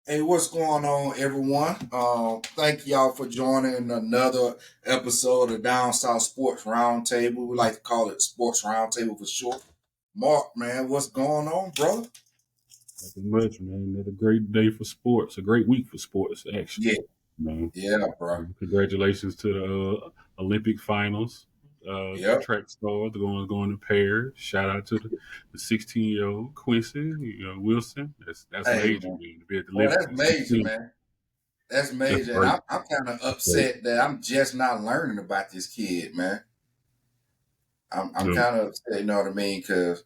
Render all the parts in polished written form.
Hey, what's going on, everyone? Thank y'all for joining another episode of Down South Sports Roundtable. We like to call it Sports Roundtable for short. Mark, man, what's going on, brother? Nothing much, man. Had a great day for sports, a great week for sports, actually. Yeah, You know, yeah, bro. congratulations to the Olympic finals. Yep. Track star, the ones going to Paris. Shout out to the 16-year-old Quincy, Wilson. That's Hey, major, man. man. To be at the Boy, Olympics that's at major, 16, man. That's that's major. And great. I'm kind of That's great. upset that I'm just not learning about this kid, man. I'm You kind of upset, you know what I mean? Because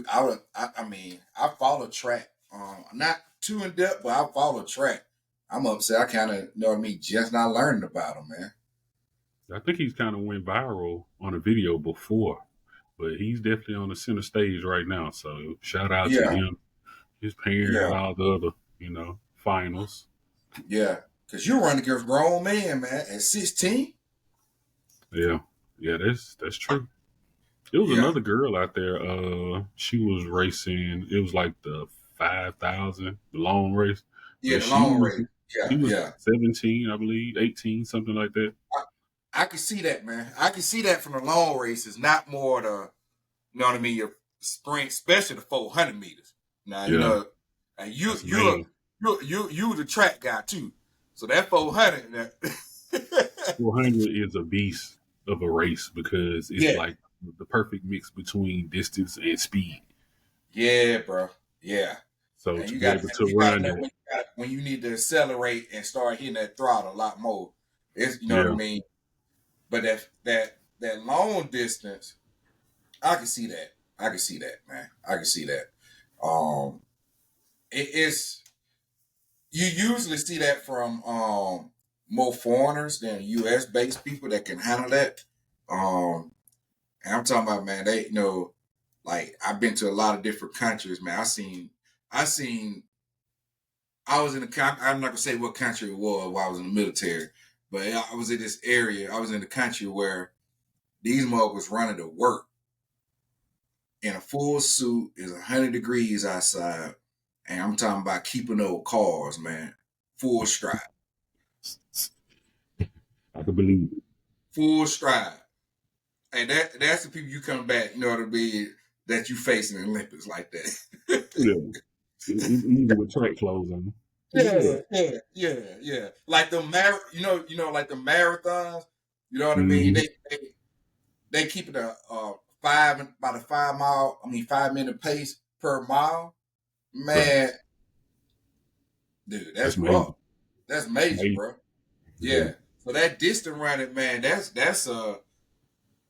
I follow track. Not too in depth, but I follow track. I'm upset. I kind of, you know what I mean, just not learning about him, man. I think he's kind of went viral on a video before, but he's definitely on the center stage right now. So shout out to Yeah, him, his parents, yeah, all the other, finals. yeah. Because you're running against grown man, man, at 16. Yeah, yeah, that's true. There was Yeah, another girl out there. She was racing. It was like the 5,000, the long race, yeah, but the long race. she Yeah, was yeah. 17, I believe, 18, something like that. I can see that, man. I can see that from the long races, not more the, you know what I mean, your sprint, especially the 400 meters. Now, Yeah, and that's amazing. you the track guy too. So that 400, that 400 is a beast of a race because it's yeah, like the perfect mix between distance and speed. yeah, bro, yeah. So And to be able to you got to run know that, when you need to accelerate and start hitting that throttle a lot more. It's you know what I yeah, mean. But that long distance, I can see that. I can see that, man. I can see that. Um, it's you usually see that from more foreigners than U.S. based people that can handle that. Um, and I'm talking about, man. They like I've been to a lot of different countries, man. I seen I was in I'm not gonna say what country it was while I was in the military, but I was in this area. I was in the country where these muggers running to work in a full suit. It's 100 degrees outside, and I'm talking about keeping those cars, man, full stride, I could believe it. full stride, and that's the people you come back. You know what I mean? That you face in the Olympics like that. Yeah, even with track clothes on. Yeah. Yeah. Like like the marathons. You know what I mean? Hmm. They keep it about a 5 mile. 5 minute pace per mile. Right. Man, dude, That's that's amazing. rough. That's major, Amazing. bro. Yeah. Yeah. So that distant running, man,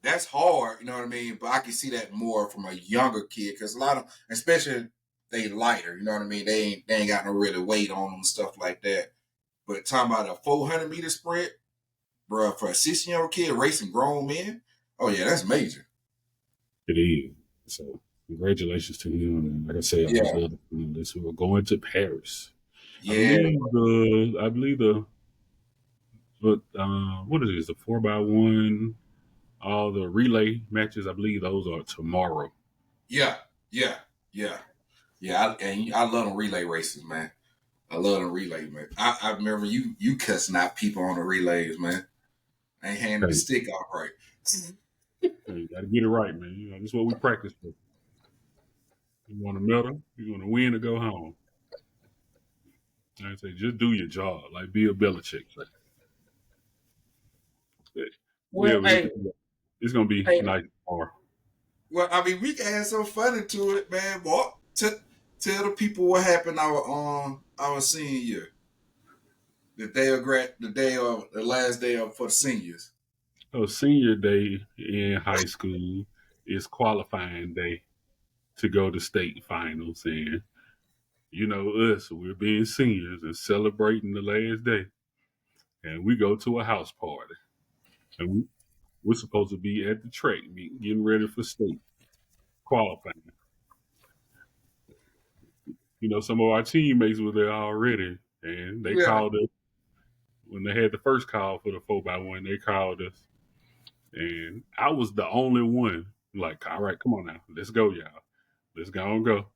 that's hard. You know what I mean? But I can see that more from a younger kid because a lot of, especially they lighter. You know what I mean? They ain't got no really weight on them and stuff like that. But talking about a 400-meter sprint, bro, for a 16-year-old kid racing grown men, oh yeah, that's major. It is. So congratulations to him, and like I say, all Yeah, the other finalists who are going to Paris. I yeah, believe the but what is this? The 4x1, all the relay matches. I believe those are tomorrow. yeah, yeah, yeah, yeah. I love them relay races, man. I love them relay, man. I remember you cussing out people on the relays, man. Ain't handing the Hey, stick out right. hey, you got to get it right, man. This is what we practice for. You want a medal? You want to win or go home? I say, just do your job, like Bill Belichick. Well, Yeah, it's gonna be hey, nice tomorrow. we can add some fun into it, man. What? Tell the people what happened our senior year, the last day of for the seniors. So senior day in high school is qualifying day to go to state finals, and us, we're being seniors and celebrating the last day, and we go to a house party, and we're supposed to be at the track meet, getting ready for state qualifying. Some of our teammates were there already, and they Yeah, called us when they had the first call for the 4x1. They called us, and I was the only one. Like, all right, come on now, let's go, y'all. Let's go and go.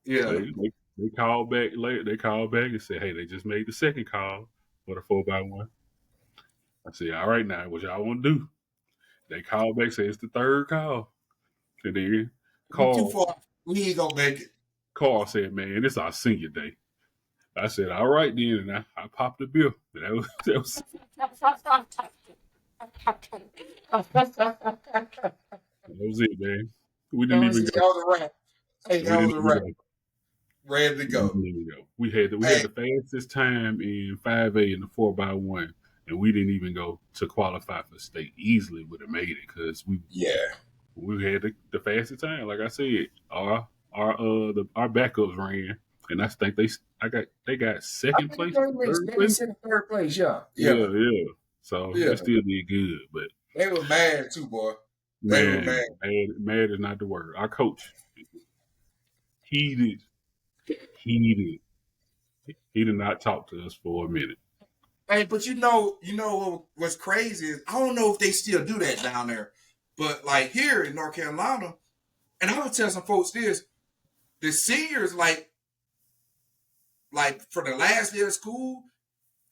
yeah, They They called back later. They called back and said, "Hey, they just made the second call for the 4x1." I said, "All right, now what y'all want to do?" They called back, said it's the third call, and then We too Carl far. We ain't gonna make it. Carl said, "Man, it's our senior day." I said, "All right then," and I popped the bill. That was it, man. We That didn't was even it. That go. was a wrap. Hey, We that was didn't a even wrap. go. Ready to We go. didn't even go. We had Hey, the fastest time in 5A in the 4x1, and we didn't even go to qualify for state. Easily would have made it because yeah. we had the fastest time. Like I said, our backups ran, and I think they got I second think place, third they place. missed in third place. Yeah. Yeah, Yeah. yeah. So Yeah. they still did good, but They were mad too, boy. They were man, mad. mad is not the word. Our coach heated, heated. He did not talk to us for a minute. Hey, but what's crazy is I don't know if they still do that down there, but like here in North Carolina, and I would tell some folks this: the seniors like for the last day of school,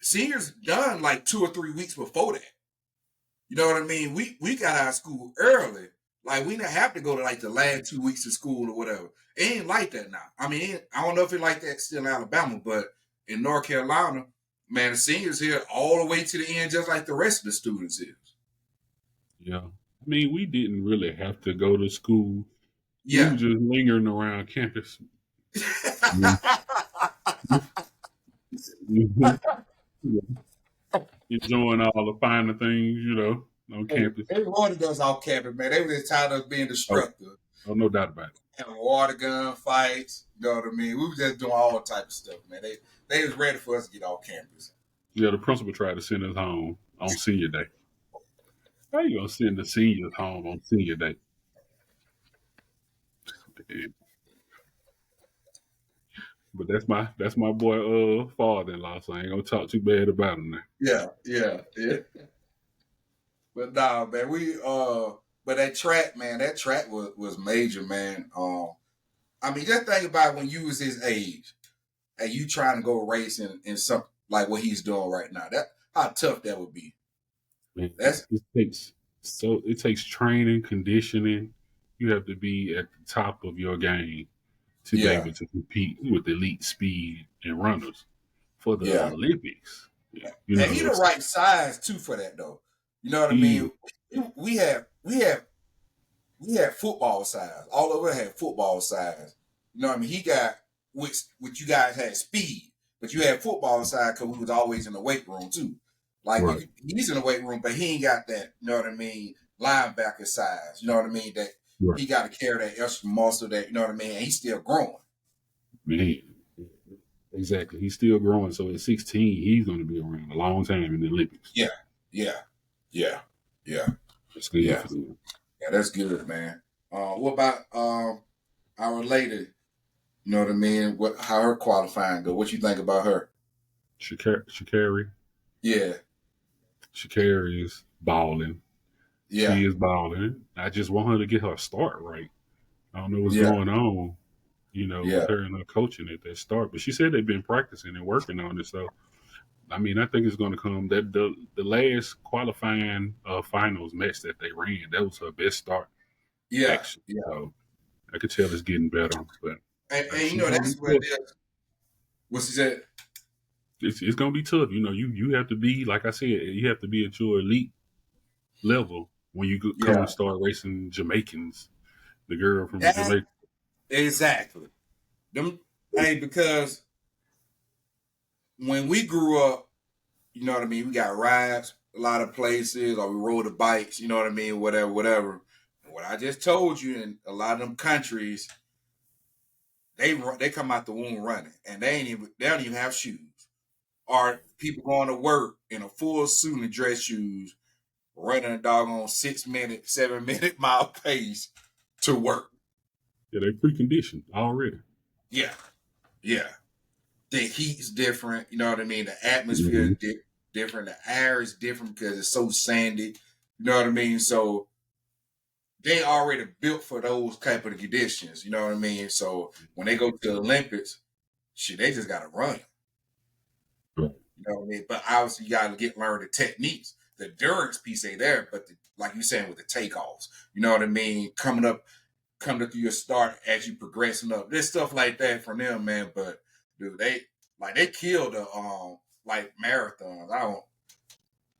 seniors done like 2 or 3 weeks before that. You know what I mean? We got out of school early. Like we didn't have to go to like the last 2 weeks of school or whatever. It ain't like that now. I mean, I don't know if it's like that still in Alabama, but in North Carolina, man, the seniors here all the way to the end, just like the rest of the students is. Yeah. I mean, we didn't really have to go to school. We Yeah. were just lingering around campus. Mhm. Enjoying all the finer things, on Hey, campus. they wanted us off campus, man. They were just tired of us being Oh, destructive, oh, no doubt about it. having water gun fights. You know what I mean? We were just doing all type of stuff, man. They was ready for us to get off campus. Yeah, the principal tried to send us home on senior day. How you gonna send the seniors home on senior day? But that's my boy father-in-law, so I ain't gonna talk too bad about him now. Yeah, yeah, yeah. But nah, man, but that track, man, that track was major, man. I mean, just think about when you was his age and you trying to go racing in something like what he's doing right now. That how tough that would be. Man, That's it takes training, conditioning. You have to be at the top of your game to be yeah, able to compete with elite speed and runners for the yeah. Olympics. You And he know, the right size too for that though. You know what I he mean? We had football size. All of us had football size. You know what I mean? He got which you guys had speed, but you had football size because we was always in the weight room too. Like right. he's in the weight room, but he ain't got that. You know what I mean? Linebacker size. You know what I mean? That Right. he got to carry that extra muscle. That you know what I mean? And he's still growing. Man, exactly. He's still growing. So at 16, he's going to be around a long time in the Olympics. Yeah, yeah, yeah, yeah, That's good yeah. for them. Yeah, that's good, man. What about our lady? You know what I mean? How her qualifying go? What you think about her? Shakari Yeah, is balling. yeah, She is balling. I just want her to get her start right. I don't know what's yeah, going on, with yeah, her and her coaching at that start. But she said they've been practicing and working on it. So, I mean, I think it's going to come. That the last qualifying finals match that they ran, that was her best start, yeah, actually. yeah. So I could tell it's getting better. But And she's going to that's be what tough. it is. What she said? It's going to be tough. You have to be, like I said, you have to be at your elite level when you come Yeah, and start racing Jamaicans. The girl from that Jamaica. exactly. Them, hey, because when we grew up, you know what I mean. We got rides a lot of places, or we rode the bikes. You know what I mean. Whatever, whatever. And what I just told you, in a lot of them countries, they come out the womb running, and they don't even have shoes. Or people going to work in a full suit and dress shoes, running a doggone 6 minute, 7 minute mile pace to work. Yeah, they preconditioned already. Yeah, yeah. The heat's different. You know what I mean. The atmosphere Mm-hmm. is different. The air is different because it's so sandy. You know what I mean. So they already built for those type of conditions. You know what I mean. So when they go to the Olympics, shit, they just gotta run. Right. You know what I mean? But obviously, you gotta learn the techniques. The endurance piece ain't there, but like you saying with the takeoffs, you know what I mean? Coming up through your start as you progressing up. There's stuff like that from them, man. But dude, they killed the like marathons. I don't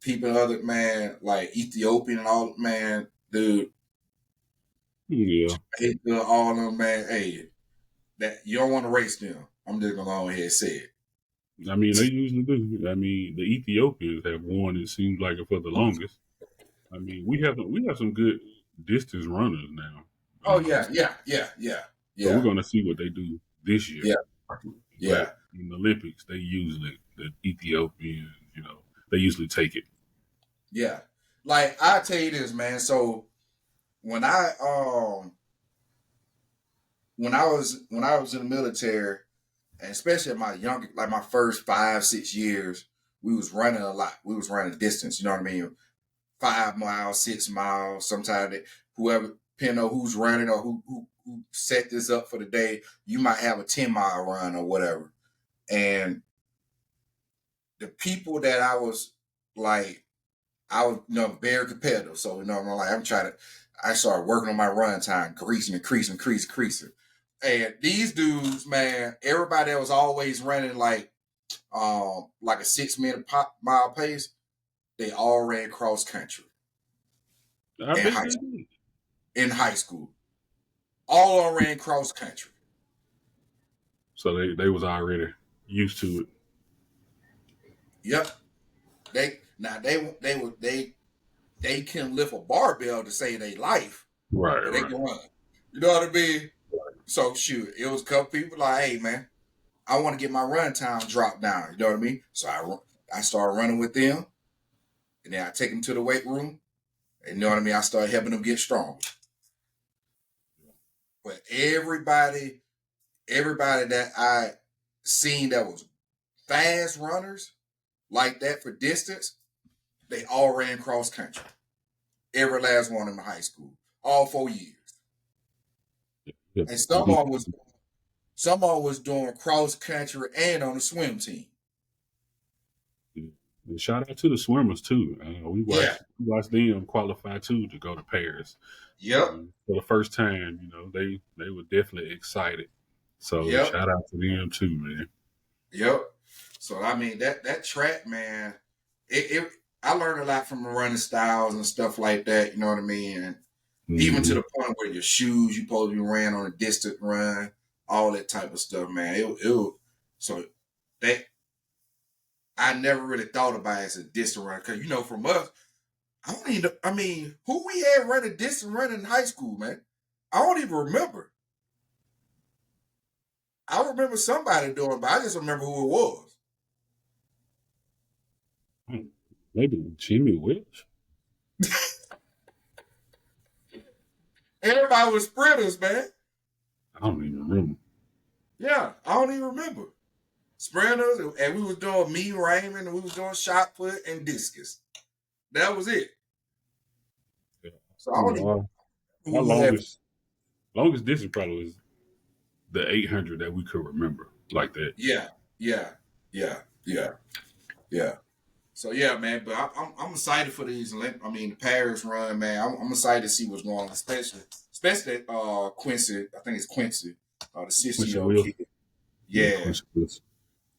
people other man like Ethiopian and all man, dude. Yeah. All of them, man. Hey, that you don't want to race them. I'm just gonna go ahead and say it. I mean, they usually do. I mean, the Ethiopians have won. It seems like it for the longest. I mean, we have some good distance runners now. Oh yeah. So we're going to see what they do this year. Yeah. But in the Olympics, they usually the Ethiopians, they usually take it. Yeah. Like I tell you this, man. So when I was in the military, and especially in my first 5-6 years, we was running a lot. We was running distance. You know what I mean? 5 miles, 6 miles. Sometimes whoever, depending on who's running or who set this up for the day, you might have a 10-mile run or whatever. And the people that I was like, I was very competitive. So I'm I started working on my run time, increasing. And these dudes, man, everybody that was always running like a 6-minute mile pace, they all ran cross country in high school. All ran cross country. So they was already used to it. Yep. They can lift a barbell to save their life. Right. They can run. You know what I mean? Right. So shoot, it was a couple people like, hey man, I want to get my run time dropped down. You know what I mean? So I started running with them, and then I take them to the weight room. And you know what I mean? I started helping them get stronger. But everybody that I seen that was fast runners like that for distance, they all ran cross country. Every last one in high school, all 4 years. Yeah. And someone was doing cross country and on the swim team. And shout out to the swimmers too. We watched them qualify too to go to Paris. Yep. For the first time, they were definitely excited. So shout out to them too, man. Yep. So I mean that track, man, I learned a lot from the running styles and stuff like that. You know what I mean? And even to the point where your shoes you supposed to be ran on a distant run, all that type of stuff, man. So that I never really thought about it as a distant run because from us, who we had running distant run in high school, man? I don't even remember. I remember somebody doing it, but I just remember who it was. Maybe Jimmy Welch. Everybody was sprinters, man. I don't even remember. Yeah, I don't even remember. Sprinters, and we was doing Raymond, and we was doing shot put and discus. That was it. Yeah. So I don't even. My longest distance probably was the 800 that we could remember like that. Yeah. So yeah, man. But I'm excited for these. The Paris run, man. I'm excited to see what's going on, especially Quincy. I think it's Quincy, the 60-year-old kid. Yeah.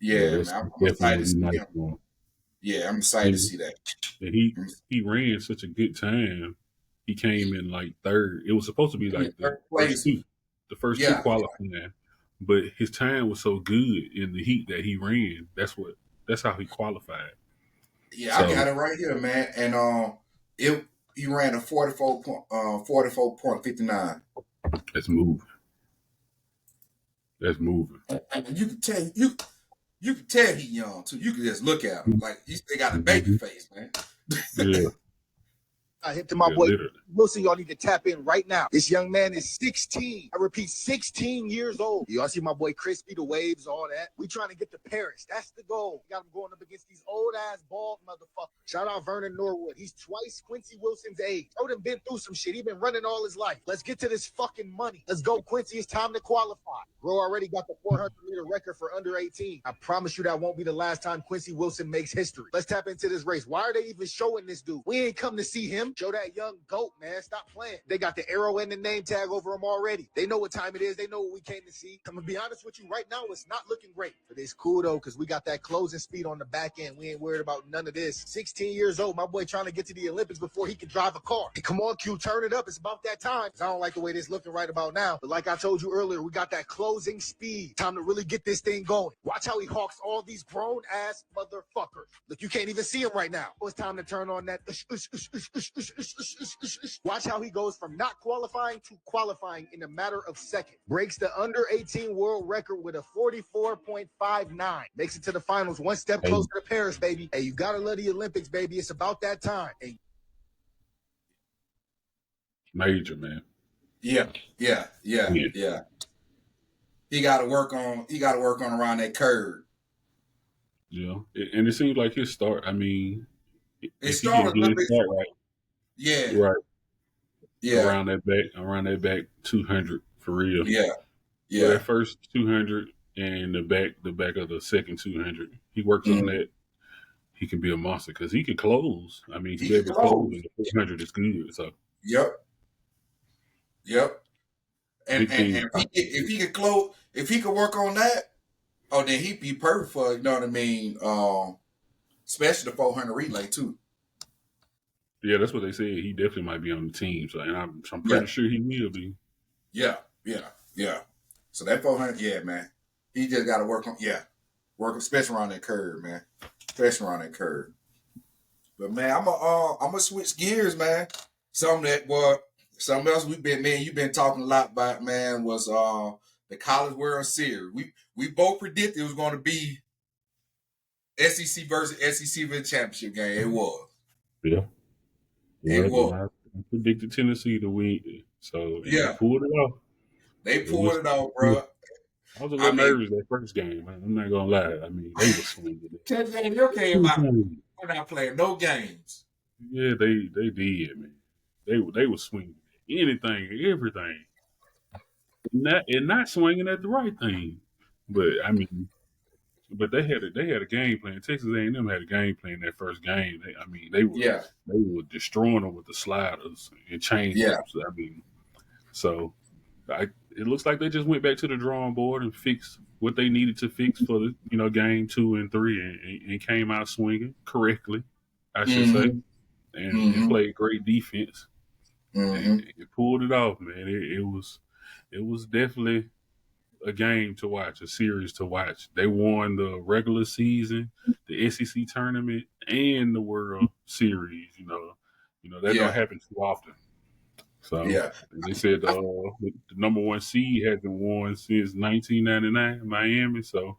Man, I'm excited to see him. Yeah, I'm excited to see that. And he ran such a good time. He came in like third. It was supposed to be like the first two qualifying, but his time was so good in the heat that he ran. That's how he qualified. Yeah, so, I got it right here, man. And he ran a 44.59. That's moving. And you can tell you can tell he young too. You can just look at him like they got a baby face, man. Yeah. Hip to my Yeah, boy literally. Wilson, y'all need to tap in right now. This young man is 16. I repeat, 16 years old. Y'all see my boy Crispy, the waves, all that. We trying to get to Paris. That's the goal. We got him going up against these old-ass bald motherfuckers. Shout out Vernon Norwood. He's twice Quincy Wilson's age. Bro done been through some shit. He been running all his life. Let's get to this fucking money. Let's go, Quincy. It's time to qualify. Bro already got the 400-meter record for under 18. I promise you that won't be the last time Quincy Wilson makes history. Let's tap into this race. Why are they even showing this dude? We ain't come to see him. Show that young GOAT, man. Stop playing. They got the arrow and the name tag over him already. They know what time it is. They know what we came to see. I'm going to be honest with you. Right now, it's not looking great. But it's cool, though, because we got that closing speed on the back end. We ain't worried about none of this. 16 years old. My boy trying to get to the Olympics before he can drive a car. Hey, come on, Q. Turn it up. It's about that time. I don't like the way this looking right about now. But like I told you earlier, we got that closing speed. Time to really get this thing going. Watch how he hawks all these grown-ass motherfuckers. Look, you can't even see him right now. It's time to turn on that. Watch how he goes from not qualifying to qualifying in a matter of seconds. Breaks the under 18 world record with a 44.59. Makes it to the finals, one step closer to Paris, baby. Hey, you gotta love the Olympics, baby. It's about that time. Hey. Major, man. Yeah. He got to work on around that curve. Yeah, and it seems like his start. I mean, it started a little bit right. Yeah. Right. Yeah. Around that back 200 for real. Yeah. So that first 200 and the back of the second 200, he works on that. He can be a monster because he can close. I mean, he can able to close, and the 400 is good. So. Yep. And if he could close, if he could work on that, then he'd be perfect for, you know what I mean, especially the 400 relay too. Yeah, that's what they said. He definitely might be on the team. So, and I'm pretty sure he will be. Yeah. So that 400, man, he just got to work especially around that curve, man. But man, I'm gonna switch gears, man. Something else you've been talking a lot about, man, was the College World Series. We both predicted it was going to be SEC versus SEC for the championship game. It was. Yeah. It was. I predicted Tennessee to win, so they pulled it off. They pulled it off, bro. I was a little nervous that first game. Man. I'm not gonna lie. I mean, they were swinging it. came out. We're not playing no games. Yeah, they did, man. They were swinging anything, everything, not swinging at the right thing. But I mean, they had a game plan. Texas A&M had a game plan that first game. They were destroying them with the sliders and change-ups. I mean, so it looks like they just went back to the drawing board and fixed what they needed to fix for the game 2 and 3 and came out swinging correctly, I should say, and played great defense. And it pulled it off, man. It was definitely a game to watch, a series to watch. They won the regular season, the SEC tournament, and the World Series. You know that don't happen too often. So they said the number 1 seed hasn't won since 1999 in Miami. So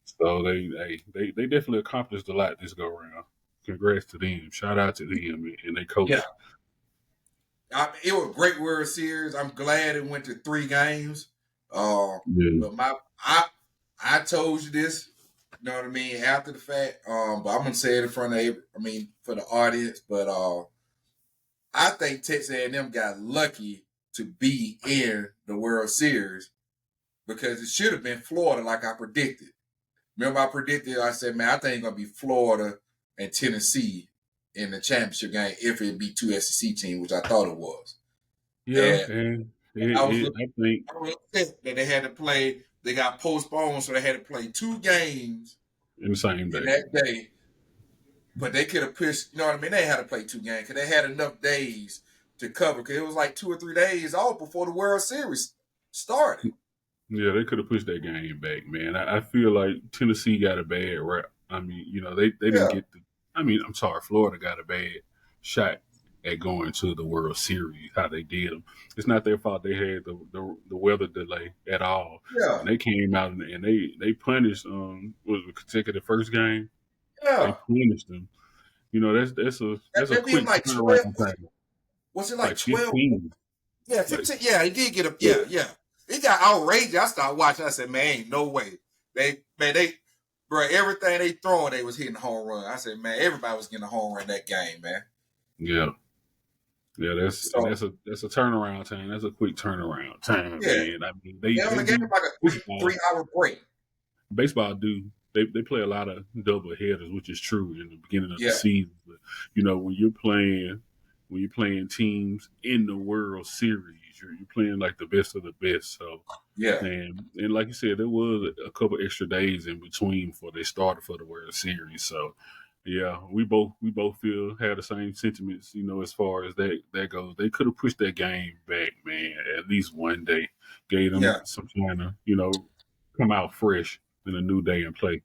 so they definitely accomplished a lot this go around. Congrats to them. Shout out to them and they coach. Yeah. It was a great World Series. I'm glad it went to 3 games. But I told you this, you know what I mean, after the fact. But I'm gonna say it in front of for the audience. But I think Texas A&M got lucky to be in the World Series because it should have been Florida, like I predicted. Remember, I said, man, I think it's gonna be Florida and Tennessee in the championship game if it be 2 SEC teams, which I thought it was. Yeah, I was upset that they had to play. They got postponed, so they had to play 2 games in the same day. That day. But they could have pushed. You know what I mean? They had to play 2 games because they had enough days to cover. Because it was like 2 or 3 days off before the World Series started. Yeah, they could have pushed that game back, man. I feel like Tennessee got a bad rap. I mean, they didn't get the. I mean, I'm sorry, Florida got a bad shot at going to the World Series, how they did them. It's not their fault they had the weather delay at all. Yeah. And they came out and they punished was it Kentucky the first game? Yeah. They punished them. You know, that's a That being quick like 12. turnaround time. Was it Like like 12? 15. Yeah, Like 15. Yeah, he did get a. Yeah, yeah. It got outrageous. I started watching. I said, man, ain't no way. Bro, everything they throwing, they was hitting home run. I said, man, everybody was getting a home run that game, man. yeah. Yeah, So that's a turnaround time. That's a quick turnaround time, yeah, man. I mean, they they only gave do him like a baseball. 3 hour break. Baseball do they play a lot of double headers, which is true in the beginning of the Yeah, season. But you know, when you're playing teams in the World Series, you're playing like the best of the best. So yeah, and like you said, there was a couple extra days in between before they started for the World Series. So yeah, we both had the same sentiments, you know, as far as that goes. They could have pushed that game back, man, at least one day. Gave them yeah, some time to, you know, come out fresh in a new day and play.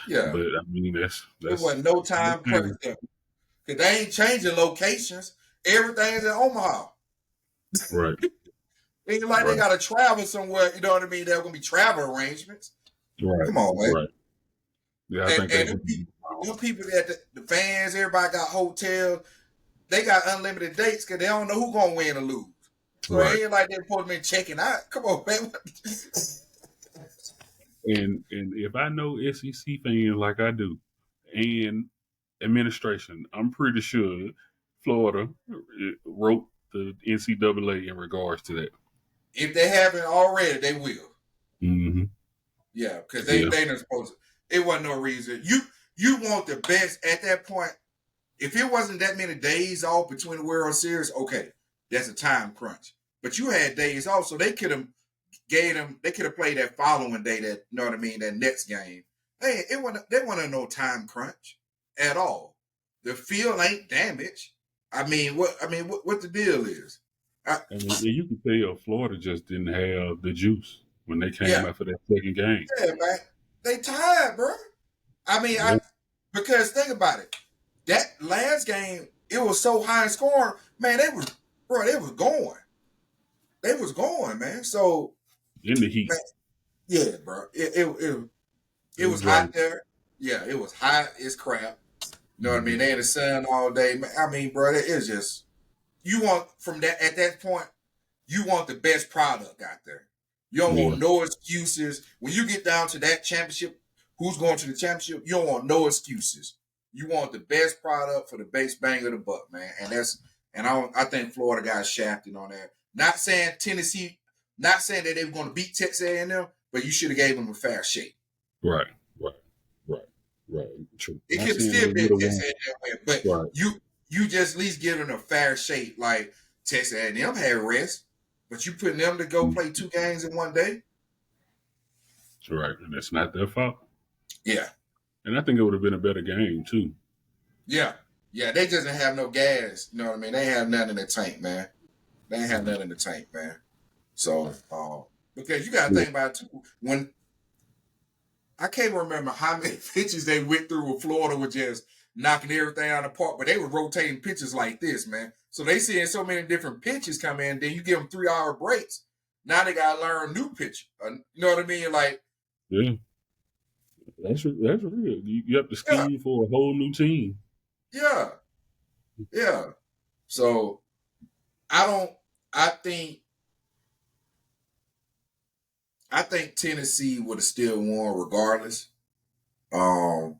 yeah. But I mean It that's wasn't no time pressure. Cause they ain't changing locations. Everything's in Omaha. right. Ain't like they Right. gotta travel somewhere. You know what I mean? There are gonna be travel arrangements. Right. Come on, man. Right. Yeah, I And, think and they them people that the fans, everybody got hotels. They got unlimited dates because they don't know who gonna win or lose. So right. it ain't like they're supposed to be checking out. Come on, man. And if I know SEC fans like I do, and administration, I'm pretty sure Florida wrote the NCAA in regards to that. If they haven't already, they will. Mm-hmm. Yeah, because Yeah. they not supposed to. It wasn't no reason. You want the best at that point. If it wasn't that many days off between the World Series, okay, that's a time crunch. But you had days off, so they could have they could have played that following day, that, you know what I mean, that next game. Hey, there wasn't no time crunch at all. The field ain't damaged. I mean, what the deal is? I mean, you can tell Florida just didn't have the juice when they came Yeah, after that second game. yeah, man. They tired, bro. I mean, Yeah. because think about it. That last game, it was so high in scoring, man. They was going. They was going, man. So, In the heat. man, yeah, bro. It was Right. hot there. Yeah, it was hot as crap. You know what I mean? They in the sun all day. I mean, bro, it's just, you want from that at that point, you want the best product out there. You don't Yeah. want no excuses. When you get down to that championship, who's going to the championship, you don't want no excuses. You want the best product for the base bang of the buck, man. I think Florida got shafted on that. Not saying Tennessee, not saying that they were going to beat Texas A&M, but you should have gave them a fair shake. Right. True. It Not could have saying still they been would've Texas won. A&M, but Right. you just at least give them a fair shake. Like Texas A&M had rest, but you putting them to go play 2 games in one day. Right. And it's not their fault. Yeah, And I think it would have been a better game too. yeah. They just didn't have no gas. You know what I mean? They have nothing in the tank, man. They ain't have nothing in the tank, man. So, because you got to think about it too, when I can't remember how many pitches they went through with Florida was just knocking everything out of the park, but they were rotating pitches like this, man. So they seeing so many different pitches come in, then you give them 3-hour breaks. Now they got to learn a new pitch. You know what I mean? Like, Yeah. That's real. You have to scheme for a whole new team. yeah. So I think Tennessee would have still won regardless. I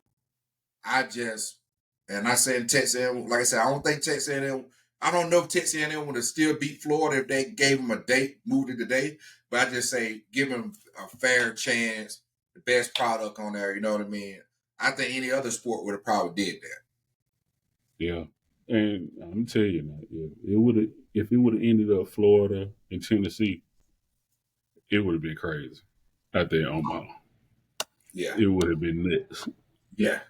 said Texas A&M, like I said, I don't think Texas A&M, I don't know if Texas A&M would have still beat Florida if they gave them a date, moved it today. But I just say give them a fair chance, the best product on there. You know what I mean? I think any other sport would have probably did that. Yeah. And I'm telling you, man, if it would have ended up Florida and Tennessee, it would have been crazy out there in Omaha. Yeah, It would have been nuts. yeah.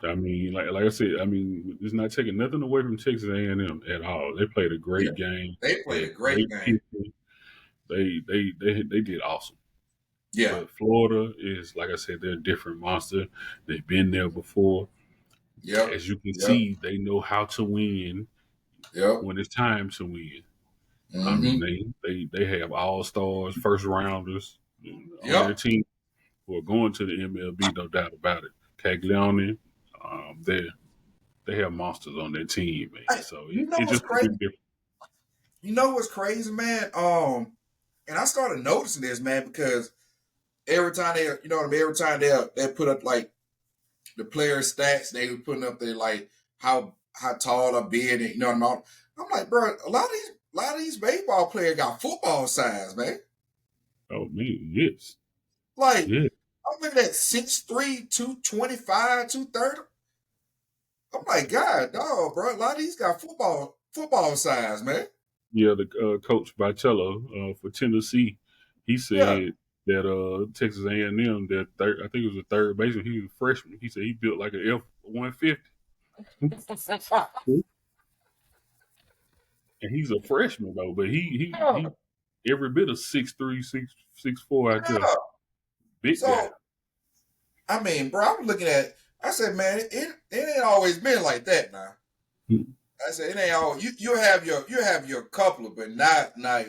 I mean, like I said, I mean, it's not taking nothing away from Texas A&M at all. They played a great game. They played a great game. They did awesome. Yeah, But Florida is, like I said, they're a different monster. They've been there before. yep. As you can see, they know how to win when it's time to win. Mm-hmm. I mean, they have all stars, first rounders on their team who are going to the MLB, no doubt about it. Caglione, there. they have monsters on their team, man. So You know it what's just would be crazy? different. You know what's crazy, man? And I started noticing this, man, because every time they, you know what I mean, every time they put up like the player stats, they were putting up there like how tall or big, you know what I mean? I'm like, bro, a lot of these baseball players got football size, man. Oh man, yes, Like, yeah, I'm looking at 6'3", 225, 230. I'm like, God, dog, bro, a lot of these got football size, man. yeah. The coach Barcello for Tennessee, he Yeah. said that Texas A&M, that third, I think it was the third baseman. He was a freshman. He said he built like an F-150, and he's a freshman though. But he every bit of 6'3", 6'4" out there, Yeah. big guy. So, I mean, bro, I was looking at, I said, man, it ain't always been like that now. Hmm. I said, it ain't all, you have your couple of, but not, nah.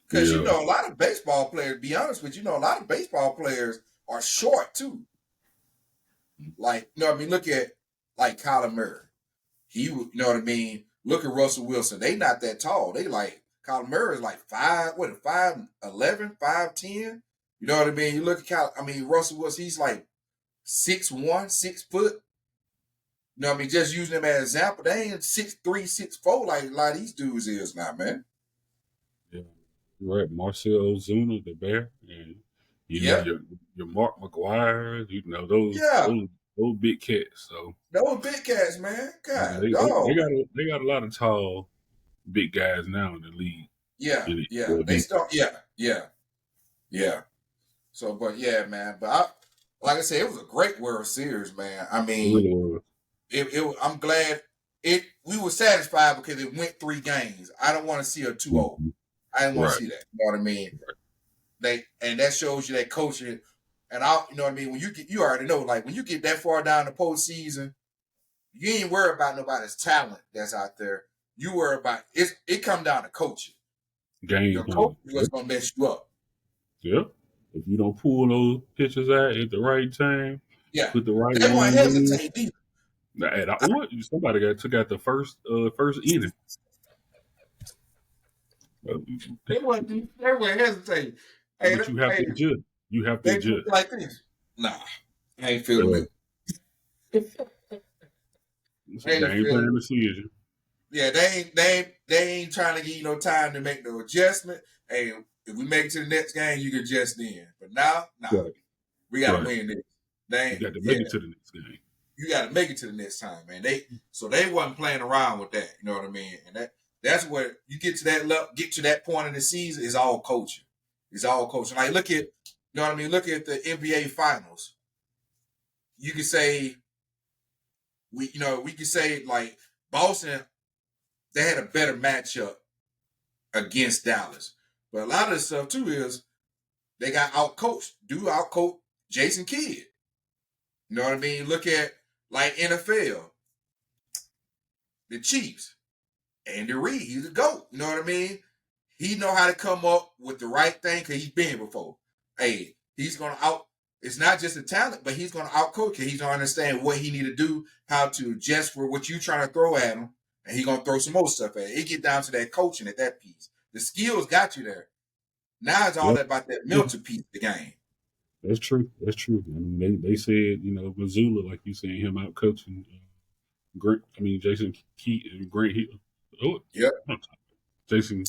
Because, you Yeah, know, a lot of baseball players, be honest with you, a lot of baseball players are short, too. Like, you know what I mean? Look at, like, Kyler Murray. You know what I mean? Look at Russell Wilson. They not that tall. They like, Kyler Murray is like 5'11", 5'10". You know what I mean? You look at Russell Wilson, he's like 6'1", 6 foot. You know what I mean? Just using him as an example. They ain't 6'3", 6'4" like a lot of these dudes is now, man. yeah. You're right. Marcel Ozuna, the bear, and you know Yeah. your Mark McGuire, you know those Yeah. those big cats. So Those big cats, man. you know, God, dog. they got a lot of tall, big guys now in the league. Yeah. In Yeah. the They defense. start, yeah. So, but yeah, man. But like I said, it was a great World Series, man. I It mean, really was. I'm glad we were satisfied because it went 3 games. I don't want to see a 2-0. Mhm. I didn't want to Right. see that. You know what I mean? And that shows you that coaching. And you know what I mean? When you already know, like when you get that far down the postseason, you ain't worried about nobody's talent that's out there. You worry about it come down to coaching. Game Your coach plan. is what's gonna mess you up. Yep. If you don't pull those pitches out at the right time, Yeah. put the right They won't ones in. hesitate either. Somebody got took out the first inning. They won't hesitate. Hey, But you have to hey, adjust. You have to they do adjust. it like this. Nah, I ain't feeling it. It's I a ain't game feeling plan it. decision. Yeah, they ain't trying to give you no time to make no adjustment. Hey, if we make it to the next game, you can adjust then. But now, Right. we gotta Right. win this. You got to make it to the next game. You gotta make it to the next time, man. They wasn't playing around with that. You know what I mean? And that's where you get to that point in the season. It's all coaching. It's all coaching. Like look at, you know what I mean? Look at the NBA Finals. You could say we could say like Boston, they had a better matchup against Dallas. But a lot of the stuff too is they got outcoached. Dude outcoached Jason Kidd. You know what I mean? Look at like NFL, the Chiefs, Andy Reid, he's a GOAT. You know what I mean? He know how to come up with the right thing because he's been before. Hey, he's gonna out. It's not just a talent, but he's gonna outcoach it. He's gonna understand what he need to do, how to adjust for what you trying to throw at him, and he's gonna throw some more stuff at it. It get down to that coaching at that piece. The skills got you there. Now it's all Yep. about that mental piece of the game. That's true. That's true. I mean, they said, Missoula, like you saying, him out coaching Jason Key and Grant Hill. Oh, Yep. Jason,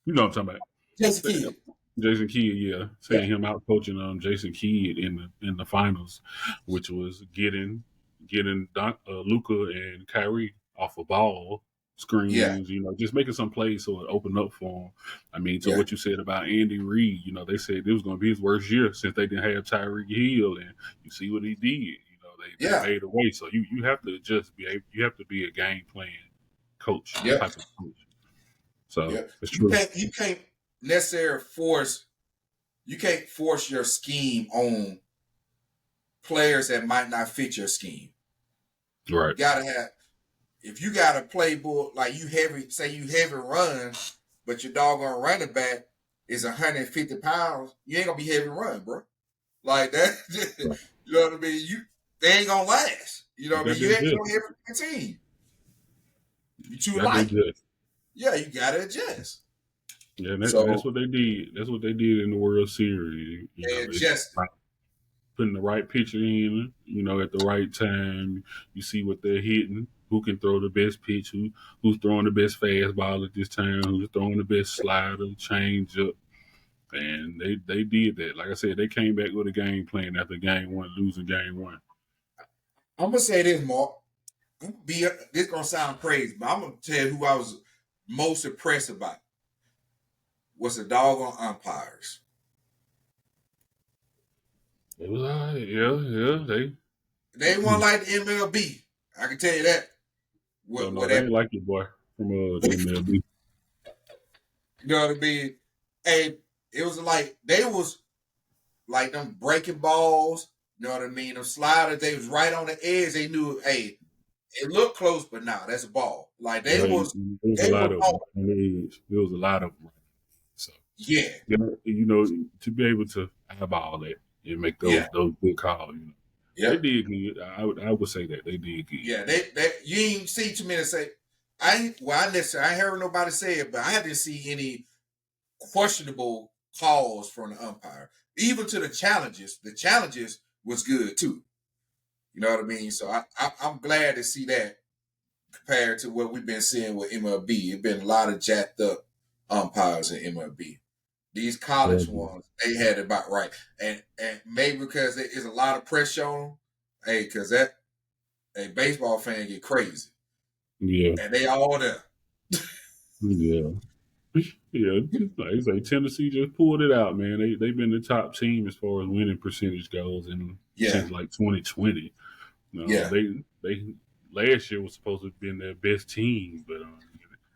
you know what I'm talking about. Jason Kidd. Jason Kidd, yeah, Yeah. saying him out coaching Jason Kidd in the finals, which was getting Luca and Kyrie off a ball screens, just making some plays so it opened up for him. I mean, so what you said about Andy Reid, they said it was going to be his worst year since they didn't have Tyreek Hill, and you see what he did. They made a way. So you have to you have to be a game plan coach type of coach. So it's true. You can't necessarily force your scheme on players that might not fit your scheme. Right. You gotta have, if you got a playbook like you heavy run, but your doggone running back is 150 pounds, you ain't gonna be heavy run, bro. Like that. Right. You know what I mean? they ain't gonna last. You know what I mean? You ain't adjust. gonna have a team. You too Got to light. adjust. Yeah, you gotta adjust. Yeah, So that's what they did. That's what they did in the World Series. You they know, adjusted. putting the right pitcher in, at the right time. You see what they're hitting. Who can throw the best pitch? Who's throwing the best fastball at this time? Who's throwing the best slider, change up? And they did that. Like I said, they came back with a game plan after game one, losing game one. I'm gonna say this, Mark. This gonna sound crazy, but I'm gonna tell you who I was most impressed about was the doggone umpires. It was all right. Yeah. They weren't like the MLB. I can tell you that. No, they ain't like your boy from the MLB. You know what I mean? And it was like they was like them breaking balls. You know what I mean? Them sliders. They was right on the edge. They knew, hey, it looked close, but nah, that's a ball. Like they There was a lot of them on the edge. There was a lot of them. So yeah, to be able to eyeball that and make those good calls. They did good. I would say that they did good. Yeah, they you ain't see too many say. I ain't heard nobody say it, but I didn't see any questionable calls from the umpire. Even to the challenges was good too. You know what I mean? So I'm glad to see that compared to what we've been seeing with MLB. It's been a lot of jacked up umpires in MLB. These college ones, they had it about right. And maybe because there is a lot of pressure on them, hey, because a baseball fan get crazy. Yeah. And they all there. Yeah. Yeah, like I say, Tennessee just pulled it out, man. They've been the top team as far as winning percentage goes since like 2020. They last year was supposed to have been their best team, but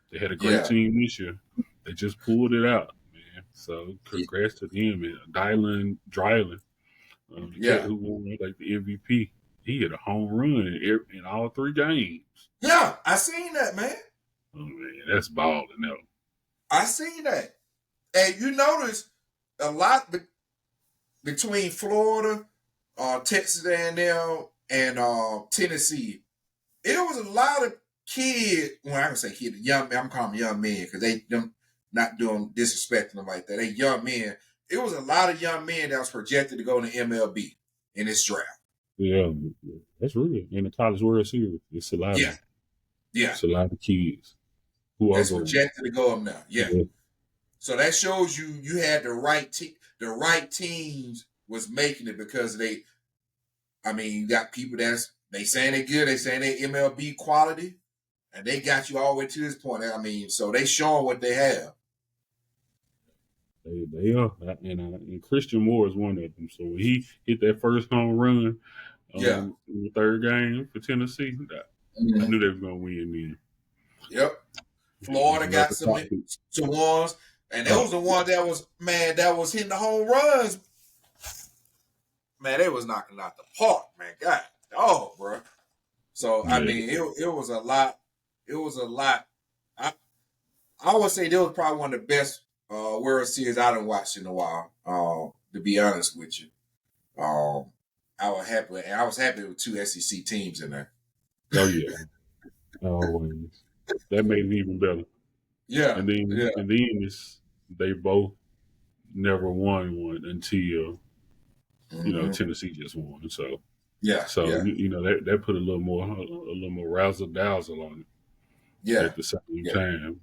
they had a great team this year. They just pulled it out, man. So congrats to them. And Dylan Dryland, the cat who won like the MVP, he hit a home run in all 3 games. Yeah, I seen that, man. Oh man, that's balling out. I seen that. And you notice a lot between Florida, Texas A&M, and Tennessee. It was a lot of kids. Well, I can say kids, young men. I'm calling them young men because them not doing disrespecting them like that. They young men. It was a lot of young men that was projected to go to MLB in this draft. Yeah, that's really in the College World Series. It's a lot. It's a lot of kids who are projected to go up now. Yeah. So that shows you had the right teams was making it because you got people they saying they good, they saying they MLB quality, and they got you all the way to this point. So they showing what they have. They are, and Christian Moore is one of them. So when he hit that first home run in the 3rd game for Tennessee, I knew they were going to win then. Yep. Florida got some ones, and that was the one that was hitting the home runs. Man, they was knocking out the park, man. God, bro. So it was a lot. It was a lot. I would say that was probably one of the best World Series I done watched in a while. To be honest with you, I was happy with 2 SEC teams in there. Oh yeah, always. That made it even better. Yeah, and then they both never won one until Tennessee just won. So that put a little more razzle dazzle on it. Yeah, at the same time.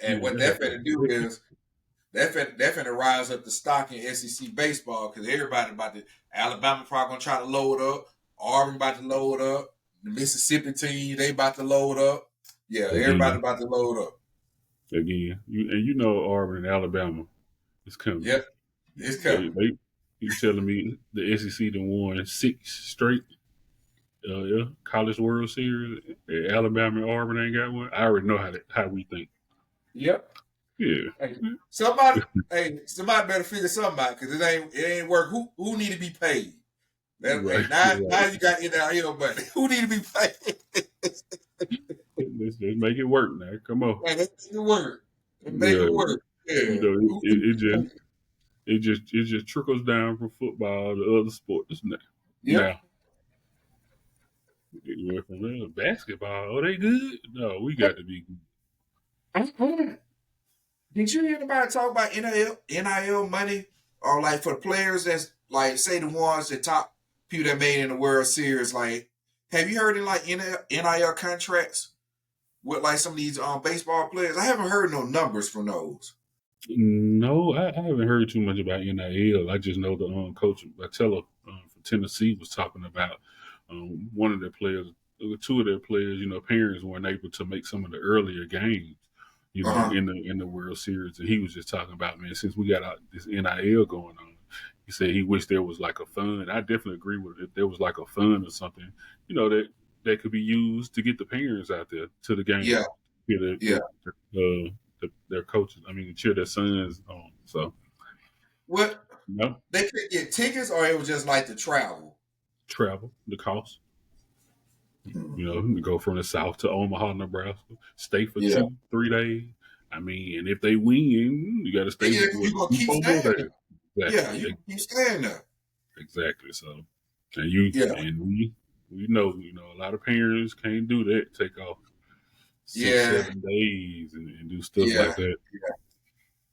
And what that finna do is that finna rise up the stock in SEC baseball because everybody Alabama probably gonna try to load up. Auburn about to load up. The Mississippi team, they about to load up. Yeah, everybody about to load up. Again, Auburn and Alabama is coming. Yep, it's coming. You telling me the SEC done won 6 straight College World Series? Alabama and Auburn ain't got one. I already know how we think. Yep. Yeah. Hey, somebody better figure something out because it ain't work. Who need to be paid? Right. Now you got it out here, but who need to be paid? Let's make it work now. Come on. Man, let's make it work. Make it work. Yeah. It just trickles down from football to other sports now. Yep. You went from there, basketball. Oh, they good? No, we got to be good. Did you hear anybody talk about NIL money, or like for the players that's like say the ones that top people that made in the World Series? Like, have you heard of like NIL contracts with like some of these baseball players? I haven't heard no numbers from those. No, I haven't heard too much about NIL. I just know the coach Batella from Tennessee was talking about one of their players, two of their players. Parents weren't able to make some of the earlier games. Uh-huh. In the World Series, and he was just talking about, man, since we got this NIL going on, he said he wished there was like a fund. I definitely agree with it. If there was like a fund or something, that could be used to get the parents out there to the game. Yeah. Yeah. Their coaches. I mean, cheer their sons on. So, What no, they could get tickets, or it was just like the travel. travel, the cost. Go from the south to Omaha, Nebraska, stay for 2-3 days. I mean, and if they win, you got to stay Yeah, with you gonna keep 4 more staying days. there. Exactly. Yeah, you keep staying there. Exactly. So, and we know, a lot of parents can't do that. Take off 6-7 days and do stuff like that.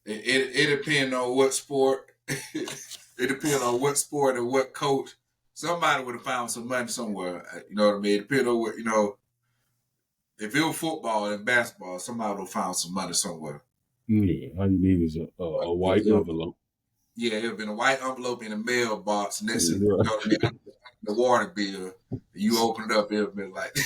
Yeah. It depends on what sport. It depends on what sport and what coach. Somebody would have found some money somewhere. You know what I mean? It depends on what, if it was football and basketball, somebody would have found some money somewhere. Yeah, all you need is a white envelope. Yeah, it would have been a white envelope in a mailbox, and that's it. You know what I mean? The water bill. You open it up, it would have been like.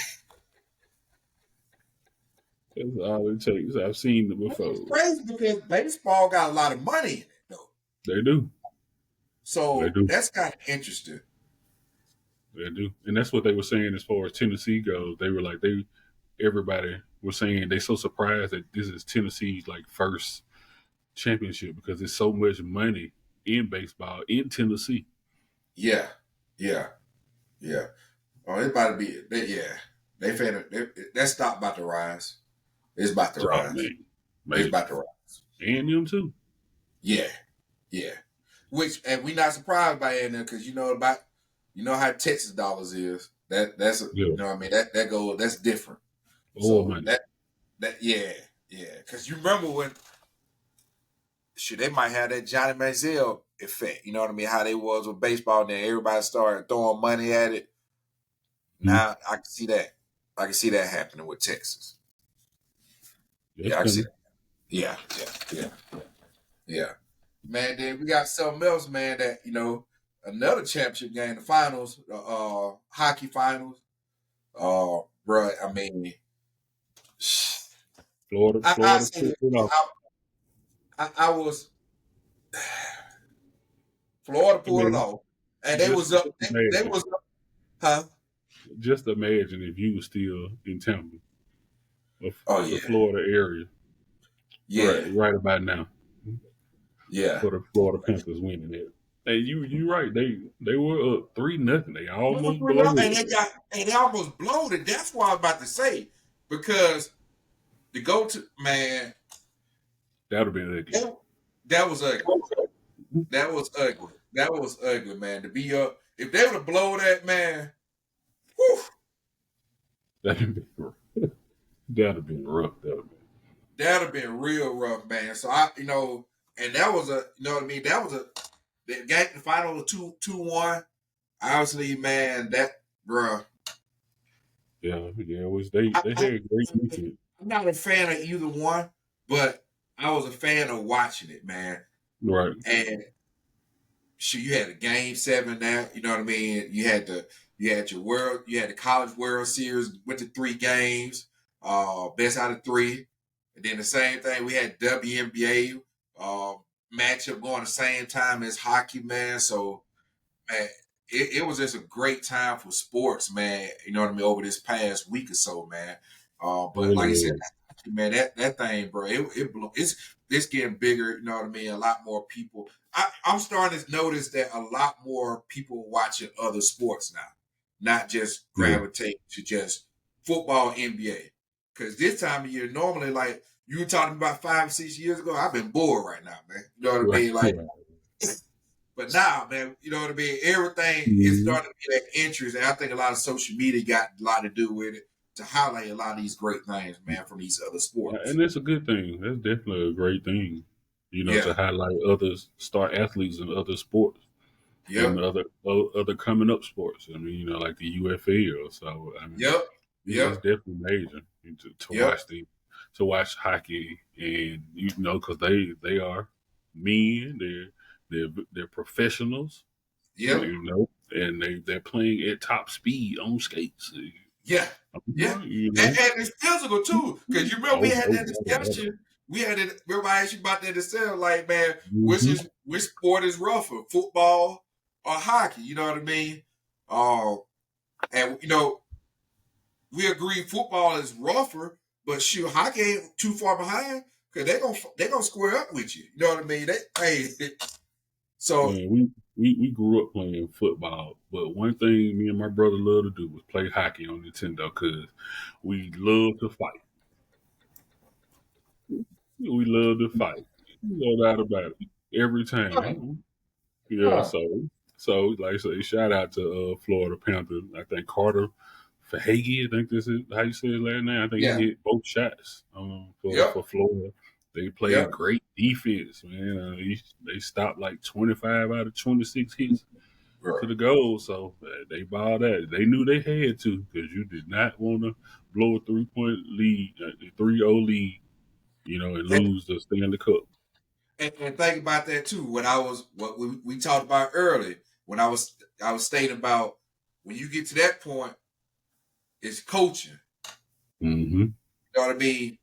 That's all it takes. I've seen it before. It's crazy because baseball got a lot of money in it, though. They do. So that's kind of interesting. They do. And that's what they were saying as far as Tennessee goes. They were like, everybody was saying they're so surprised that this is Tennessee's like first championship because there's so much money in baseball in Tennessee. Yeah. Oh, it's about to be. That stock about to rise. It's about to rise. Man. It's about to rise. And them too. Yeah. And we not surprised by it because how Texas dollars is. That's you know what I mean. That's different. Money. Because you remember when they might have that Johnny Manziel effect. You know what I mean? How they was with baseball, and then everybody started throwing money at it. Now I can see that. I can see that happening with Texas. I can see that. Yeah. Man, then we got something else, man, that, another championship game, the finals, hockey finals. Bro, I mean, Florida I was Florida pulled it off. And they was up. They was up. Huh? Just imagine if you were still in Tampa. The Florida area. Yeah. Right about now. Yeah. For the Florida Panthers winning it. And you right. They were up 3-0. They almost blew it. And they almost blowed it. That's what I'm about to say. Because to go to man. That would have been ugly. That was ugly. That was ugly, man. To be up. If they would have blown that, man. Whew. That'd have been rough. That'd have been real rough, man. So and that was that was the game. The final was 2-1. Obviously, man, that bruh. Yeah, it was they had great defense. I'm not a fan of either one, but I was a fan of watching it, man. Right. And you had a game 7 there. You know what I mean? You had the College World Series, went to 3 games, best out of 3. And then the same thing, we had WNBA matchup going the same time as hockey, man. So, man, it was just a great time for sports, man. You know what I mean? Over this past week or so, man. But like I said, man, that thing, bro, it's getting bigger. You know what I mean? A lot more people. I'm starting to notice that a lot more people watching other sports now, not just gravitate to just football, NBA. Because this time of year, normally, like you were talking about 5 or 6 years ago, I've been bored right now, man. You know what I mean? Like, But now, man, you know what I mean? Everything is Mhm. starting to be that interest, and I think a lot of social media got a lot to do with it to highlight a lot of these great things, man, from these other sports. And that's a good thing. That's definitely a great thing. To Yeah. highlight other star athletes in other sports and Yep. other coming up sports. I mean, like the UFL. So I mean, Yep. it's Yep. definitely major to Yep. watch hockey, and because they are men. They're professionals. Yep. And they're playing at top speed on skates. Yeah. Yeah. You And it's physical too. Because you remember we had no that doubt about it. discussion. We had it. Remember I asked you about that discussion, like, man, Mhm. which sport is rougher, football or hockey? You know what I mean? Uh, and we agree football is rougher, but shoot, hockey ain't too far behind because they gonna square up with you. You know what I mean? So Man, we grew up playing football, but one thing me and my brother loved to do was play hockey on Nintendo because we love to fight. We love to fight. No doubt about it. Every time. Yeah, huh, so like I say, shout out to Florida Panthers. I think Carter Verhaeghe, I think this is how you say his last name. I think he yeah, hit both shots yep, for Florida. They played yep. great defense, man. They stopped like 25 out of 26 hits to Right. the goal, so they balled that. They knew they had to because you did not want to blow a 3-point lead, 3-0 lead, and And, lose the Stanley Cup. and think about that too. When I was what we talked about earlier, when I was stating about when you get to that point, it's coaching. Mm-hmm. You know what I mean?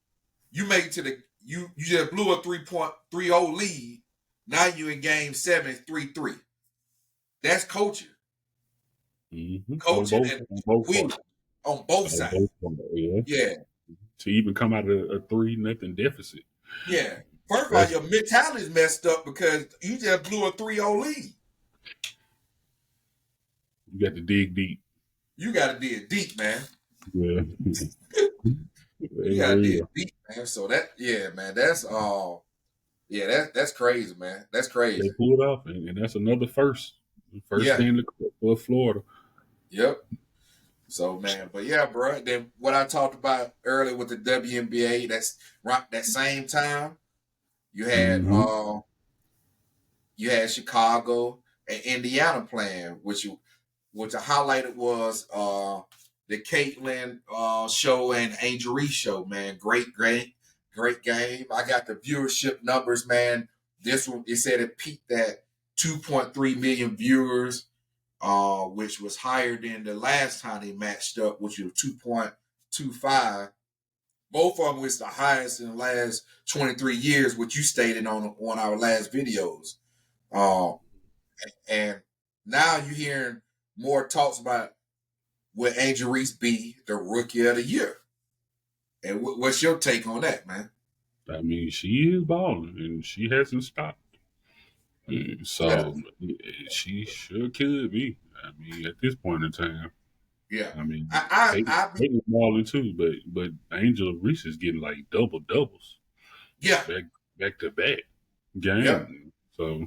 You make it to you just blew a 3.30 lead. Now you in game 7, 3-3. That's coaching. Mm-hmm. Coaching and On both winning parts. on both On sides. both parts, yeah. Yeah, To even come out of a 3-0 deficit. yeah. First of all, That's your mentality is messed up because you just blew a 3-0 lead. You got to dig deep. You got to dig deep, man. Yeah. You It's got to dig real. deep, man. So yeah, man. That's crazy, man. That's They crazy. pulled off, and that's another first. First Yeah, Stanley Cup for Florida. yep. So man, but yeah, bro. Then what I talked about earlier with the WNBA, that's right. That same time you had Mm-hmm. Chicago and Indiana playing, which I highlighted was the Caitlyn show and Angel Reese show, man. Great game. I got the viewership numbers, man. This one, it said it peaked at 2.3 million viewers, which was higher than the last time they matched up, which was 2.25. Both of them was the highest in the last 23 years, which you stated on our last videos. Um, and now you're hearing more talks about will Angel Reese be the rookie of the year? And what's your take on that, man? I mean, she is balling, and she hasn't stopped. Yeah, So she sure could be. I mean, at this point in time, yeah. I mean, I Peyton balling too, but Angel Reese is getting like double doubles yeah, back to back yeah. game. So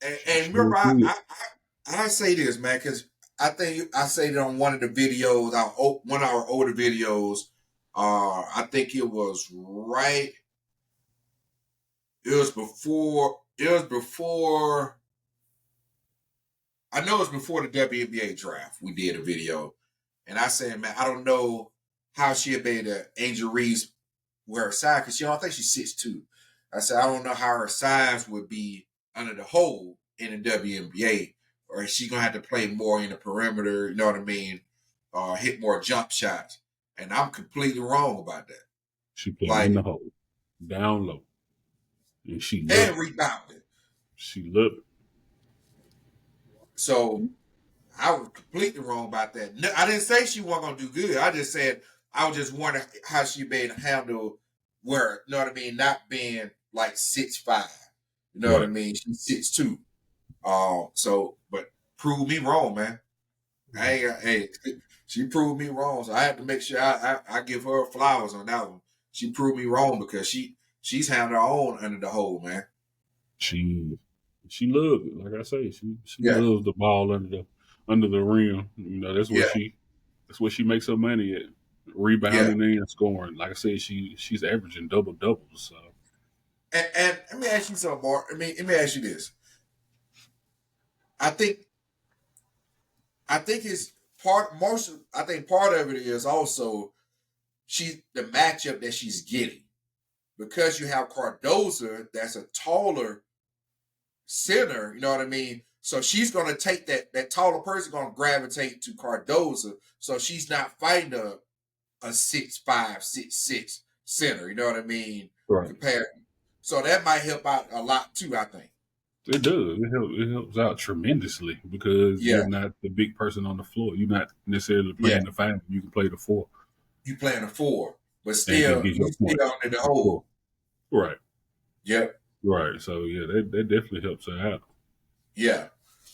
she And sure remember, could. I say this, man, because I think I said it on one of the videos, one of our older videos. I think it was right. It was before. It was before. I know it's before the WNBA draft. We did a video, and I said, man, I don't know how she'll be able to Angel Reese with her size because I think she's 6'2". I said I don't know how her size would be under the hole in the WNBA, or is she gonna have to play more in the perimeter? You know what I mean? Hit more jump shots, and I'm completely wrong about that. She playing in Like the hole, down low, and she love and it. rebounding. She love it. So I was completely wrong about that. No, I didn't say she wasn't gonna do good. I just said I was just wondering how she been handle where, you know what I mean, not being like 6'5". You know what I Right. mean? She's 6'2". But prove me wrong, man. Hey, she proved me wrong. So I have to make sure I give her flowers on that one. She proved me wrong because she's having her own under the hole, man. She She loved it. Like I say, she Yeah, loves the ball under the rim. That's yeah, where she makes her money at, yeah. rebounding and scoring. Like I said, she's averaging double doubles. So And let me ask you something, Mark. Let me ask you this. I think I think it's part most. I think part of it is also the matchup that she's getting because you have Cardoza that's a taller center. You know what I mean? So she's going to take that taller person going to gravitate to Cardoza. So she's not fighting a 6'5", 6'6" center. You know what I mean? right, Compared. So that might help out a lot too. I think. it does. It helps out tremendously because Yeah. you're not the big person on the floor. You're not necessarily Yeah. playing the 5. You can play the 4 You playing a 4, but and can still get you your still points. under the hole. Right, Yep. right. So yeah, that definitely helps her out. Yeah.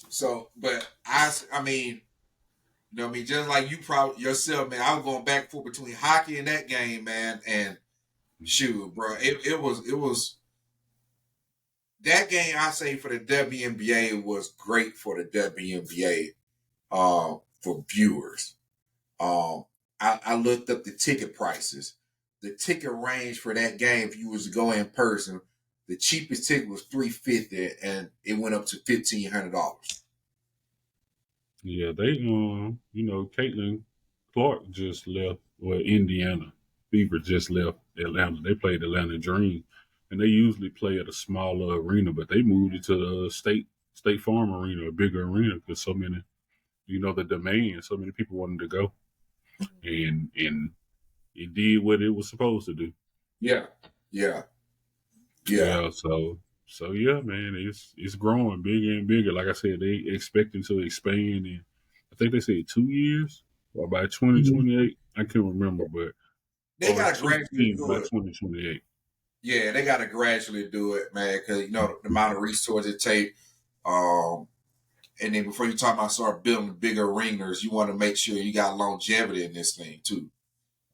So, but I mean, you know what I mean? Just like you probably yourself, man, I was going back and forth between hockey and that game, man. And shoot, bro, it was that game I say for the WNBA was great for the WNBA for viewers. I looked up the ticket prices. The ticket range for that game, if you was to go in person, the cheapest ticket was $350 and it went up to $1,500. Yeah, they Caitlin Clark just left. Well, Indiana Fever just left Atlanta. They played Atlanta Dream, and they usually play at a smaller arena, but they moved it to the State Farm Arena, a bigger arena, because so many, the demand. So many people wanted to go, and it did what it was supposed to do. Yeah. Yeah. Yeah. Yeah, so yeah, man, it's growing bigger and bigger. Like I said, they expecting to expand in, I think they said 2 years or by 2028. I can't remember, but They or gotta two gradually teams do by it. 2028. Yeah, they gotta gradually do it, man, because the amount of resources it take. Um, and then before you talk about start building bigger arenas, you want to make sure you got longevity in this thing too.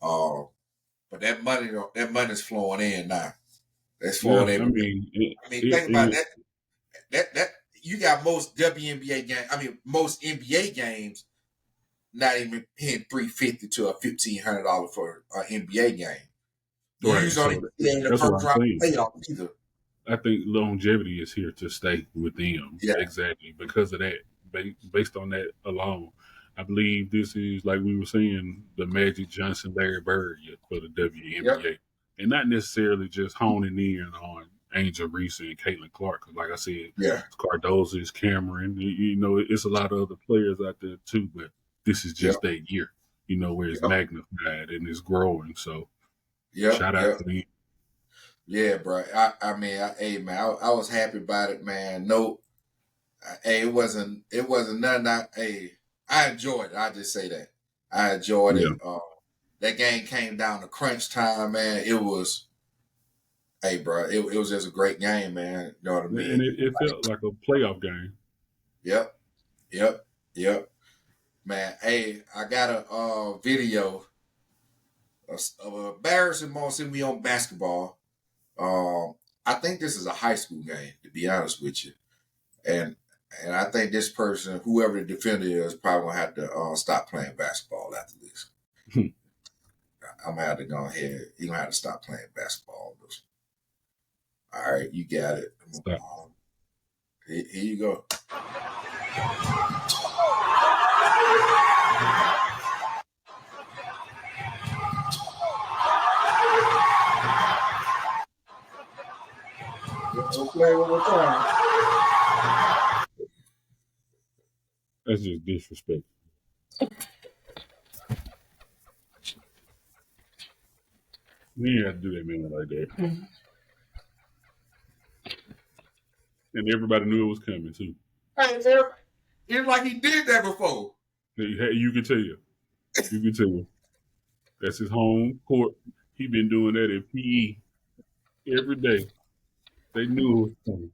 But that money's flowing in now. That's Yeah, flowing I in. mean, Think about that. That you got most WNBA games. Most NBA games not even paying $350 to $1,500 for an NBA game. You right. usually So only see in the that's what first I'm round saying. playoff either. I think longevity is here to stay with them. Yeah, Exactly. Because of that, based on that alone, I believe this is, like we were saying, the Magic Johnson, Larry Bird for the yep, WNBA. And not necessarily just honing in on Angel Reese and Caitlin Clark. Because, like I said, yeah, it's Cardoza, it's Cameron. It's a lot of other players out there too. But this is yep, just that year, where it's yep, magnified and it's growing. So yep, shout out yep. to them. Yeah, bro. Hey, man, I was happy about it, man. No, hey, it wasn't nothing. I enjoyed it. I just say that I enjoyed Yeah. it. That game came down to crunch time, man. It was, hey, bro, it was just a great game, man. You know what I And mean? it felt like a playoff game. Yep, yep, yep, man. Hey, I got a video of an embarrassing moment since we on basketball. I think this is a high school game, to be honest with you, and I think this person, whoever the defender is, probably gonna have to stop playing basketball after this. I'm gonna have to go ahead. He's gonna have to stop playing basketball. All right, you got it. Stop. Here you go. We'll play one more time. That's just disrespect. We ain't have to do that man like that. And everybody knew it was coming too. Hey, it's like he did that before. You can tell. You can tell. That's his home court. He been doing that in PE every day. They knew it was coming.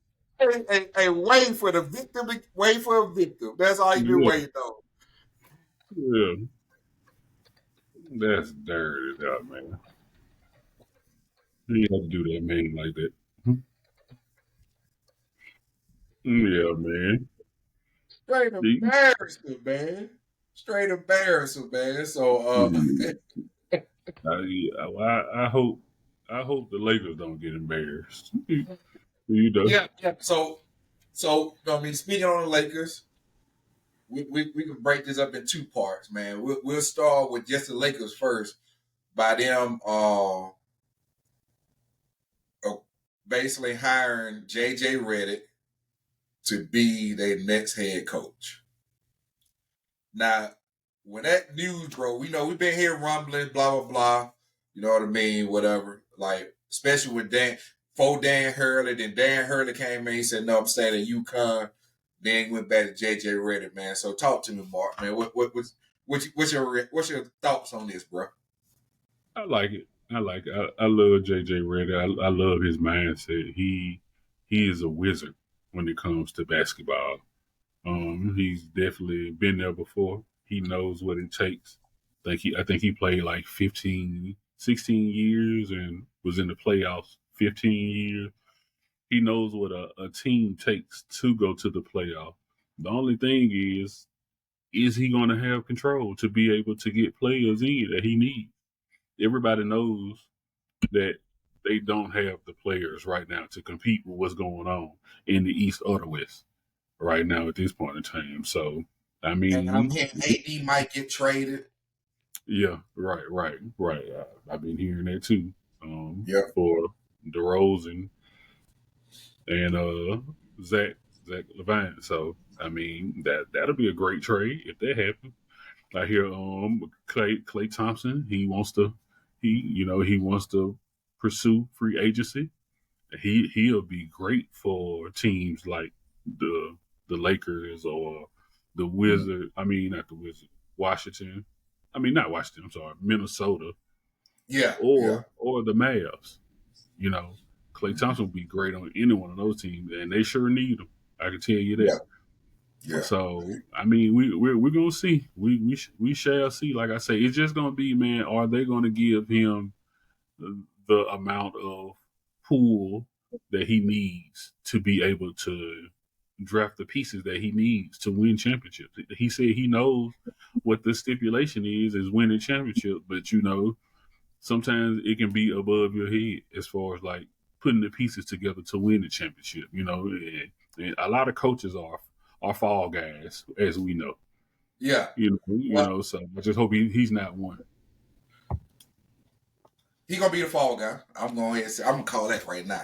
Hey, wait for the victim. Wait for a victim. That's all you been Yeah, waiting on. yeah. That's dirty, that man. You ain't have to do that man like that. Yeah, man. Straight The- embarrassing, man. Straight embarrassing, man. So, I hope the Lakers don't get embarrassed. You know. yeah, yeah. So, I mean, speaking on the Lakers, we can break this up in two parts, man. We'll start with just the Lakers first by them uh, basically hiring JJ Redick to be their next head coach. Now, when that news broke, we know we've been hearing rumblings, blah blah blah. You know what I mean? Whatever. Like, especially with Dan Hurley. Then Dan Hurley came in. He said, "No, I'm staying at UConn." Then went back to JJ Redick, man. So talk to me, Mark, man. What's your thoughts on this, bro? I like it. I love JJ Redick. I love his mindset. He is a wizard when it comes to basketball. He's definitely been there before. He knows what it takes. I think he played like 15, 16 years and was in the playoffs 15 years. He knows what a team takes to go to the playoff. The only thing is he going to have control to be able to get players in that he needs? Everybody knows that they don't have the players right now to compete with what's going on in the East or the West right now at this point in time. So, I And I'm mean, hearing AD might get traded. yeah, right. I've been hearing that too. Yep. For DeRozan and Zach Levine. So, I mean, that'll be a great trade if that happens. I hear Clay Thompson. He wants to pursue free agency. He'll be great for teams like the Lakers or the Wizard. I mean, not the Wizard. Washington. I mean, not Washington. I'm sorry, Minnesota Yeah, yeah, or the Mavs. You know, Clay Thompson would be great on any one of those teams, and they sure need him. I can tell you that. yeah, yeah. So I mean, we're gonna see. We shall see. Like I say, it's just gonna be, man. Are they gonna give him the amount of pool that he needs to be able to draft the pieces that he needs to win championships? He said he knows what the stipulation is winning championship, but sometimes it can be above your head as far as like putting the pieces together to win the championship. And a lot of coaches are fall guys, as we know. Yeah. Well, So I just hope he's not one. he gonna be the fall guy. I'm going to say, I'm gonna call that right now.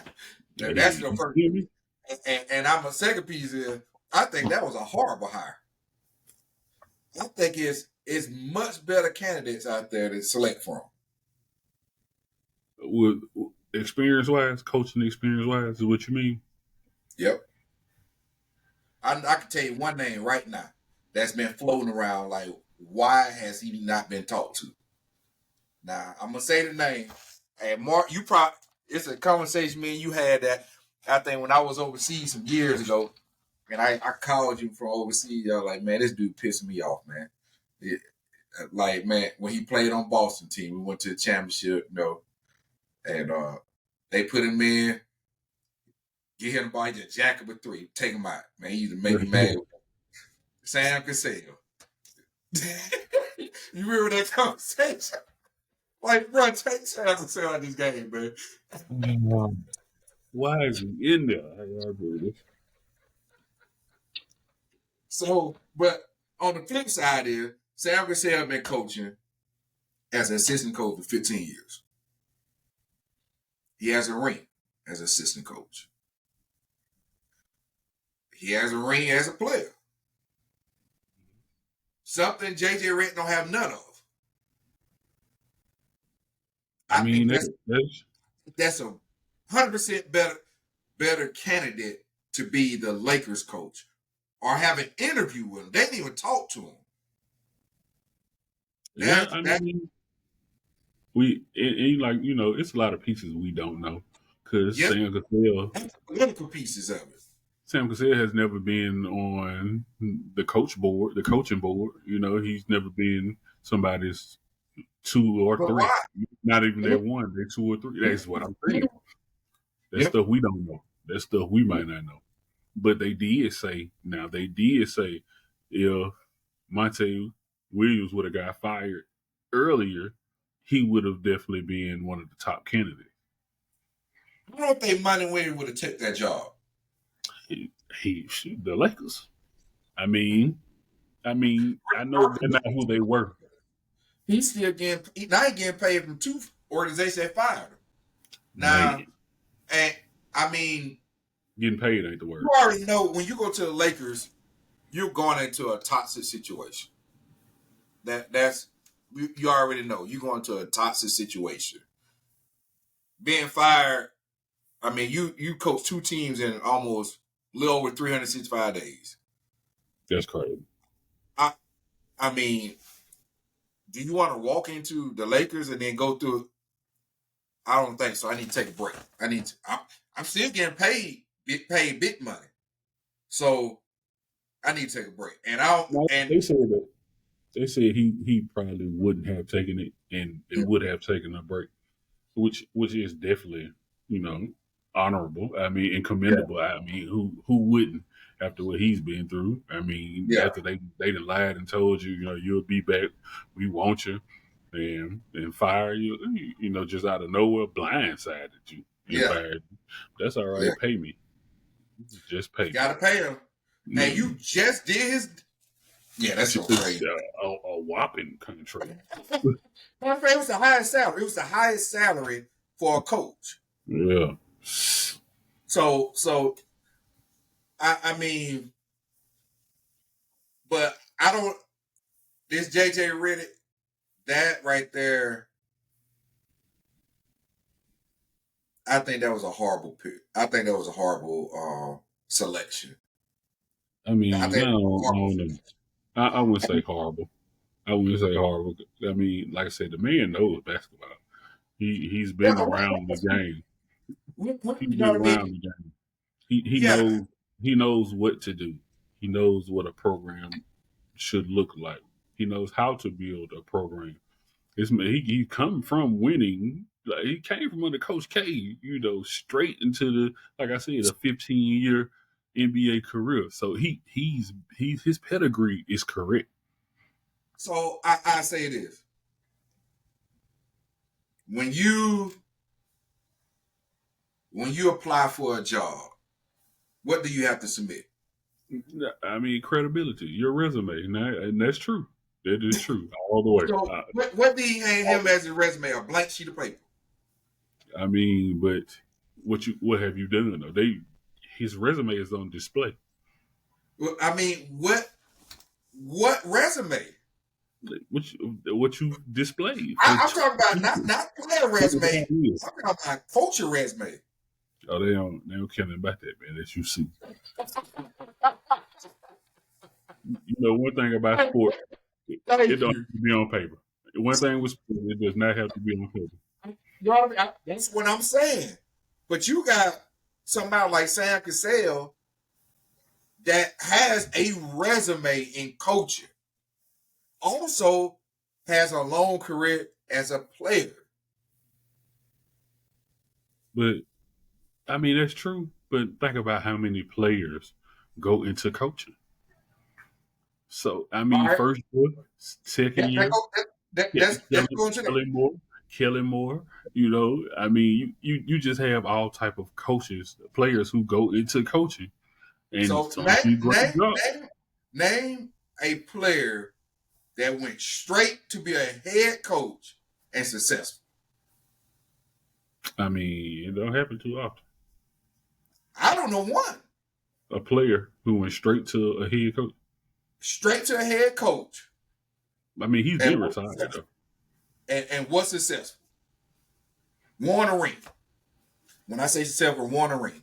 That's Hey, the you first. hear me? And I'm a second piece is I think that was a horrible hire. I think it's much better candidates out there to select from. With experience wise, coaching experience wise, is what you mean? Yep. I can tell you one name right now that's been floating around. Like, why has he not been talked to? Now I'm gonna say the name. And Mark, it's a conversation me and you had that I think when I was overseas some years ago, and I called you from overseas. I was like, man, this dude pissing me off, man. It, like, man, when he played on Boston team, we went to the championship, and they put him in, get him the ball, just jack him a three, take him out. Man, he used to make me mad. Sam Cassell. You remember that conversation? Like, bro, take Sam Cassell out of this game, man. Why is he in there? So, but on the flip side is Sam Cassell been coaching as an assistant coach for 15 years. He has a ring as assistant coach. He has a ring as a player. Something JJ Redick don't have none of. I mean, that's a 100% better candidate to be the Lakers coach or have an interview with him. They didn't even talk to him. It's a lot of pieces we don't know because Sam Cassell, political pieces of it. Sam Cassell has never been on the coaching board. He's never been somebody's 2 or 3. Why? Not even their 1, they're 2 or 3. That's what I'm saying. That's stuff we don't know. That's stuff we might not know. But they did say if Monte Williams would have got fired earlier, he would have definitely been one of the top candidates. I don't think Monte Williams would have took that job. The Lakers. I mean, I know they're not who they were. He's still getting paid from two organizations that fired him. Now, Man. and I mean, Getting paid ain't the word. you already know when you go to the Lakers, you're going into a toxic situation. That's you already know you're going to a toxic situation. Being fired, I mean, you coach two teams in almost a little over 365 days. That's crazy. I mean, do you want to walk into the Lakers and then go through? I don't think so. I need to take a break. I'm still getting paid big money, so I need to take a break. And they said he probably wouldn't have taken it and would have taken a break, which is definitely honorable. I mean, and commendable. Yeah. I mean, who wouldn't after what he's been through? I mean, after they done lied and told you, you'll be back, we want you, and fire you, just out of nowhere, blindsided you and fired you. That's all right. Yeah. Pay me. Just pay. You gotta pay him. Mm-hmm. And you just did his. Yeah, that's so crazy. A whopping contract. My friend, it was the highest salary. It was the highest salary for a coach. Yeah. So I mean, but I don't. This JJ Redick, that right there, I think that was a horrible pick. I think that was a horrible selection. I mean, I wouldn't say horrible. I wouldn't say horrible. I mean, like I said, the man knows basketball. He's been around the game. He's been around the game. He knows what to do. He knows what a program should look like. He knows how to build a program. He come from winning. Like, he came from under Coach K, straight into the, like I said, a 15-year NBA career. So his pedigree is correct. So I say this. When you apply for a job, what do you have to submit? I mean, credibility, your resume, and that's true. That is true all the way. So what did he hand him as a resume? A blank sheet of paper? I mean, but what have you done though? His resume is on display. Well, I mean, what resume? What you displayed? I'm talking about not player resume. I'm talking about coach resume. Oh, they don't care about that, man. As you see, one thing about sport, it don't have to be on paper. One thing with sport, it does not have to be on paper. That's what I'm saying. But you got somebody like Sam Cassell that has a resume in coaching. Also has a long career as a player. But, I mean, that's true. But think about how many players go into coaching. So, I mean, first year, second year. Killing more. I mean, you just have all type of coaches, players who go into coaching. And so name a player that went straight to be a head coach and successful. I mean, it don't happen too often. I don't know one. A player who went straight to a head coach. Straight to a head coach. I mean, he's been retired though. And what's successful? Won a ring. When I say successful, won a ring.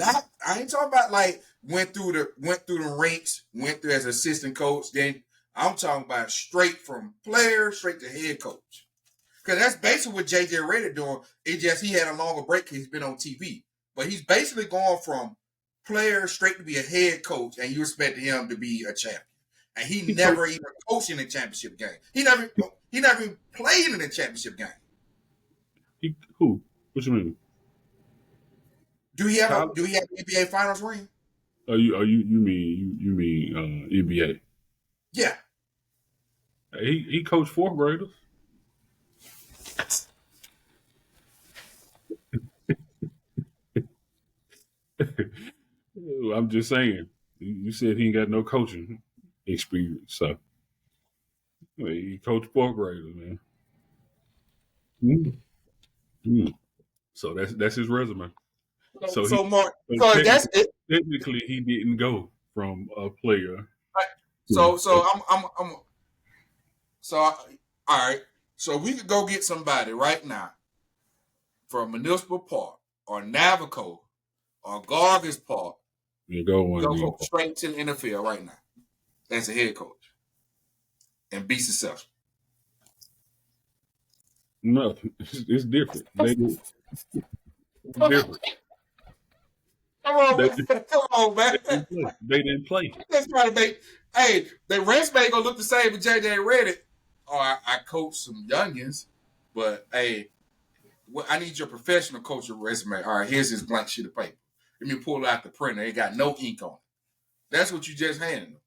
I ain't talking about like went through the ranks, went through as assistant coach. Then I'm talking about straight from player straight to head coach. Because that's basically what JJ Redick doing. It's just he had a longer break because he's been on TV. But he's basically going from player straight to be a head coach, and you expect him to be a champion. And he never even coached in a championship game. He never even played in a championship game. Who? What you mean? Do he have an NBA Finals ring? You mean NBA? Yeah. He coached fourth graders. I'm just saying. You said he ain't got no coaching experience, so he coached fourth graders, man. Mm-hmm. So that's his resume. Mark, so that's it. Technically, he didn't go from a player. So all right. So we could go get somebody right now from Municipal Park or Navico or Gargis Park. You go straight to the NFL right now as a head coach and be successful. No, it's different. Different. Come on, man. They didn't play. That's trying to make. Hey, the resume gonna look the same as JJ Redick. Or I coach some youngins, but hey, I need your professional coaching resume. All right, here's his blank sheet of paper. Let me pull out the printer. It got no ink on it. That's what you just handed him.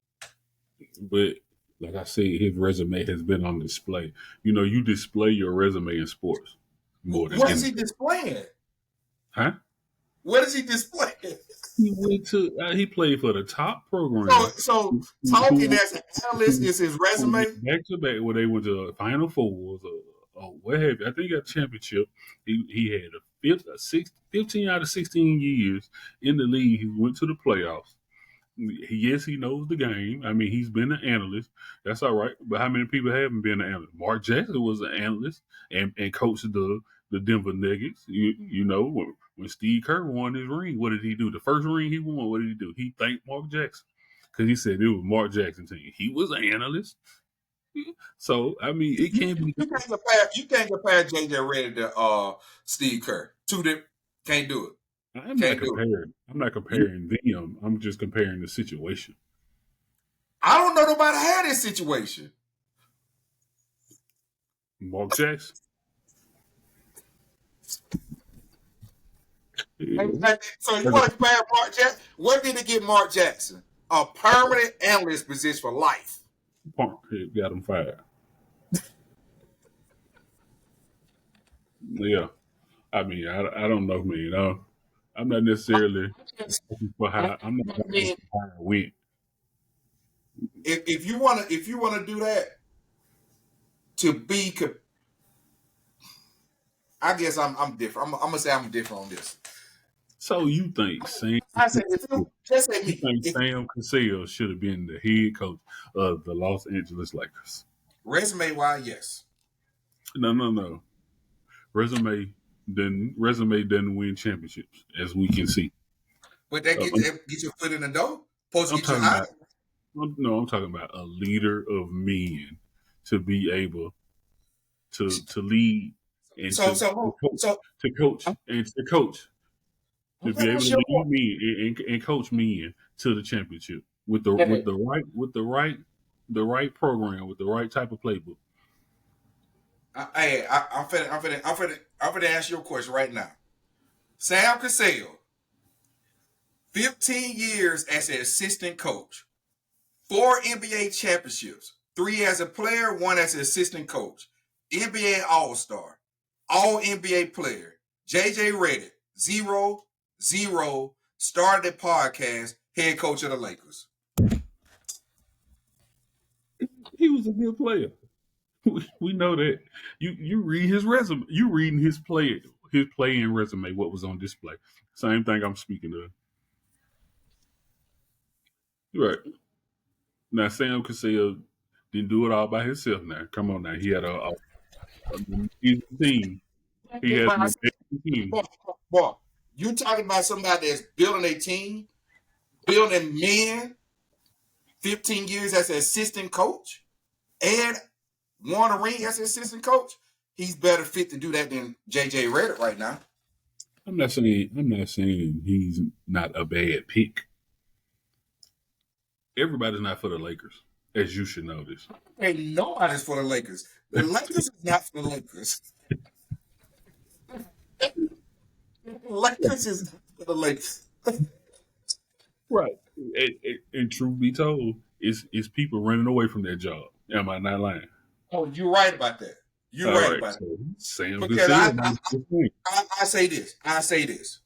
But like I said, his resume has been on display. You display your resume in sports more than what is he displaying? Huh? What is he displaying? He played for the top program. So talking as an analyst is his resume? Back to back, where they went to Final Fours or what have you. I think he got a championship. He had 15 out of 16 years in the league. He went to the playoffs. Yes, he knows the game. I mean, he's been an analyst. That's all right. But how many people haven't been an analyst? Mark Jackson was an analyst and coached the Denver Nuggets. When Steve Kerr won his ring, what did he do? The first ring he won, what did he do? He thanked Mark Jackson because he said it was Mark Jackson's team. He was an analyst. So, I mean, it can't be. You can't compare JJ Redick to Steve Kerr. Two different. Can't do it. I'm not comparing them. I'm just comparing the situation. I don't know nobody had this situation. Mark Jackson. So you want to compare Mark Jackson? What did it get Mark Jackson? A permanent analyst position for life. Punk got him fired. Yeah. I mean, I don't know, man. I'm not necessarily for how I'm not how I went. If you want to do that, to be, I guess I'm different. I'm gonna say I'm different on this. So you think Sam? Sam Cassell should have been the head coach of the Los Angeles Lakers? Resume wise, yes. No. Resume doesn't win championships, as we can see. But that get your foot in the door. I'm talking about a leader of men to be able to lead and to coach to be able to lead men and coach men to the championship with the right program, with the right type of playbook. Hey, I'm finna ask you a question right now. Sam Cassell, 15 years as an assistant coach, 4 NBA championships, 3 as a player, 1 as an assistant coach, NBA All-Star, All NBA player, JJ Redick, 0-0, started the podcast, head coach of the Lakers. He was a good player. We know that. You read his resume. You reading his playing resume. What was on display? Same thing I'm speaking of. Right now, Sam Cassell didn't do it all by himself. Now, come on now. He had a team. He had a team. Boy, you talking about somebody that's building a team, building men. 15 years as an assistant coach, and won a ring as an assistant coach. He's better fit to do that than JJ Redick right now. I'm not saying he's not a bad pick. Everybody's not for the Lakers, as you should know this. Ain't nobody's for the Lakers. The Lakers is not for the Lakers. Lakers is the Lakers. Right. And truth be told, it's people running away from their job. Am I not lying? Oh, you're right about that. You're All right right. about So that. Sam Because Cassell might be the thing. I say this,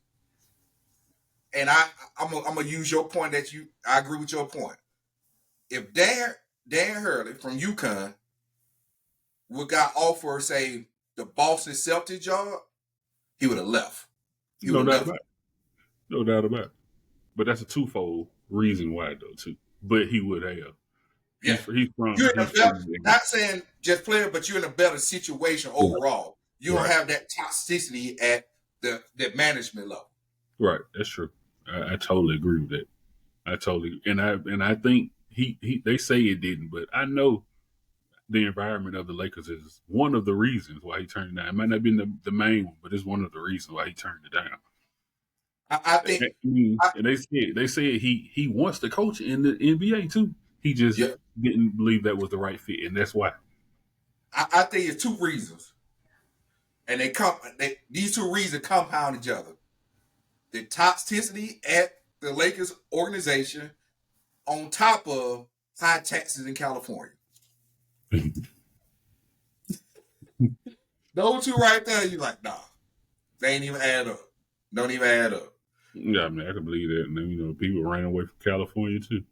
and I'm gonna use your point that I agree with your point. If Dan Hurley from UConn would got offered, say, the Boston Celtics job, he would have left. No doubt about it. No doubt about it. But that's a twofold reason why, though, too. But he would have. Yeah. He's from. Not saying just player, but you're in a better situation overall. You don't have that toxicity at the management level. Right. That's true. I totally agree with that. And I think they say it didn't, but I know the environment of the Lakers is one of the reasons why he turned it down. It might not have been the main one, but it's one of the reasons why he turned it down. I think, and they said he wants to coach in the NBA too. He just didn't believe that was the right fit, and that's why. I think it's two reasons, and these two reasons compound each other: the toxicity at the Lakers organization, on top of high taxes in California. Those two right there, you're like, nah, they ain't even add up. Don't even add up. Yeah, I mean, I can believe that. And then, people ran away from California too.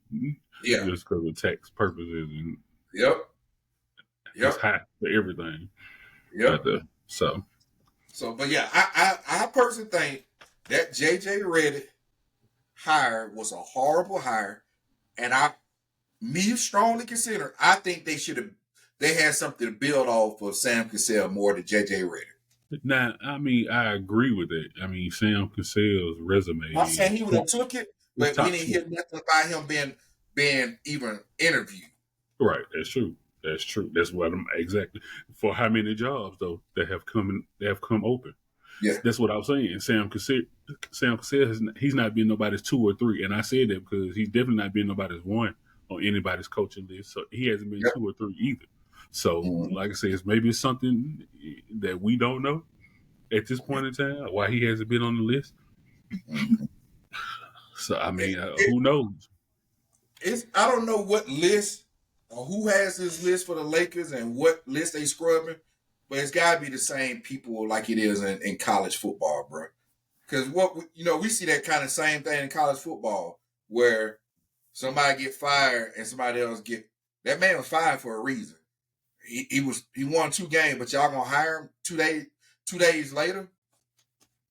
Yeah. Just because of tax purposes. And it's high for everything. Yep. But yeah, I personally think that JJ Redick hire was a horrible hire. And me strongly consider, I think they had something to build off of Sam Cassell more than JJ Redick. Now, I mean, I agree with it. I mean, Sam Cassell's resume. I'm saying he would have took it, but we didn't hear nothing about him being even interviewed. Right, that's true. That's what I'm exactly for. How many jobs though that have come open? Yeah, that's what I was saying. Sam Cassell, he's not been nobody's 2 or 3, and I said that because he's definitely not been nobody's 1 on anybody's coaching list. So he hasn't been 2 or 3 either. So, like I said, maybe it's something that we don't know at this point in time why he hasn't been on the list. So, I mean, who knows? I don't know what list or who has this list for the Lakers and what list they scrubbing, but it's got to be the same people like it is in college football, bro. Because we see that kind of same thing in college football where somebody get fired and somebody else that man was fired for a reason. He won 2 games, but y'all gonna hire him 2 days later.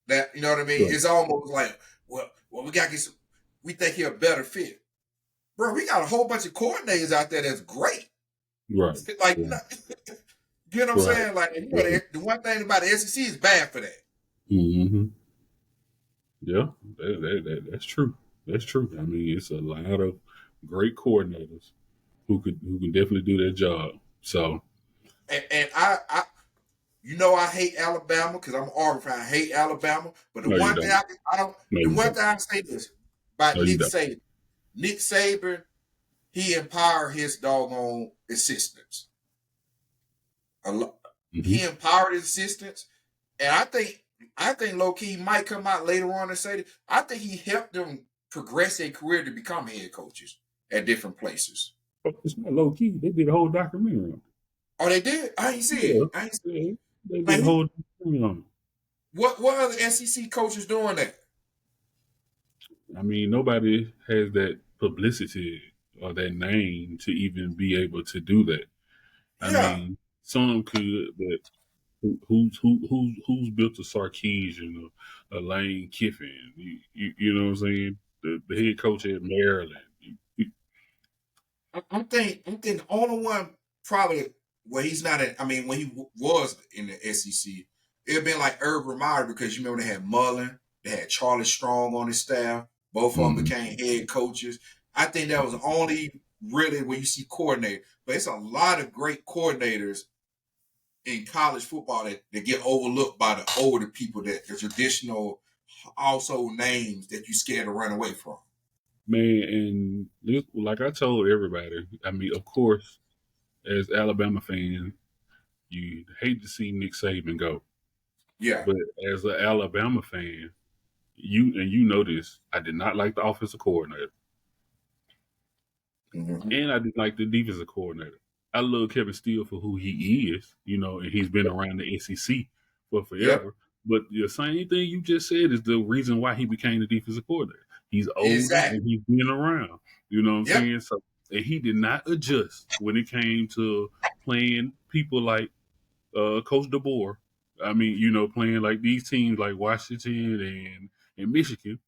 That you know what I mean? Right. It's almost like, well, we gotta get some. We think he's a better fit, bro. We got a whole bunch of coordinators out there that's great. Right. Like, you know what I'm saying? Like, the one thing about the SEC is bad for that. Mm-hmm. Yeah, that's true. That's true. I mean, it's a lot of great coordinators who can definitely do their job. So, and I hate Alabama because I'm an Auburn fan. I hate Alabama, but the one thing I say this about Nick Saban. Nick Saban, he empowered his doggone assistants. He empowered his assistants, and I think low key might come out later on and say that I think he helped them progress their career to become head coaches at different places. It's not low key. They did a whole documentary on it. Oh, they did? I ain't see it. They did a whole documentary on it. What other SEC coaches doing that? I mean, nobody has that publicity or that name to even be able to do that. I mean, some could, but who's built a Sarkisian or a Lane Kiffin? You know what I'm saying? The head coach at Maryland. I'm thinking the only one probably where he's not when he was in the SEC, it'd been like Urban Meyer because you remember they had Mullen, they had Charlie Strong on his staff. Both of them became head coaches. I think that was the only really where you see coordinator. But it's a lot of great coordinators in college football that get overlooked by the older people, that the traditional household names that you scared to run away from. Man, and like I told everybody, I mean, of course, as Alabama fans, you hate to see Nick Saban go. Yeah. But as an Alabama fan, you know this, I did not like the offensive coordinator. Mm-hmm. And I didn't like the defensive coordinator. I love Kevin Steele for who he is, and he's been around the SEC for Yep. forever. But the same thing you just said is the reason why he became the defensive coordinator. He's older Exactly. and he's been around. You know what I'm Yep. saying? So, and he did not adjust when it came to playing people like Coach DeBoer. I mean, playing like these teams like Washington and Michigan,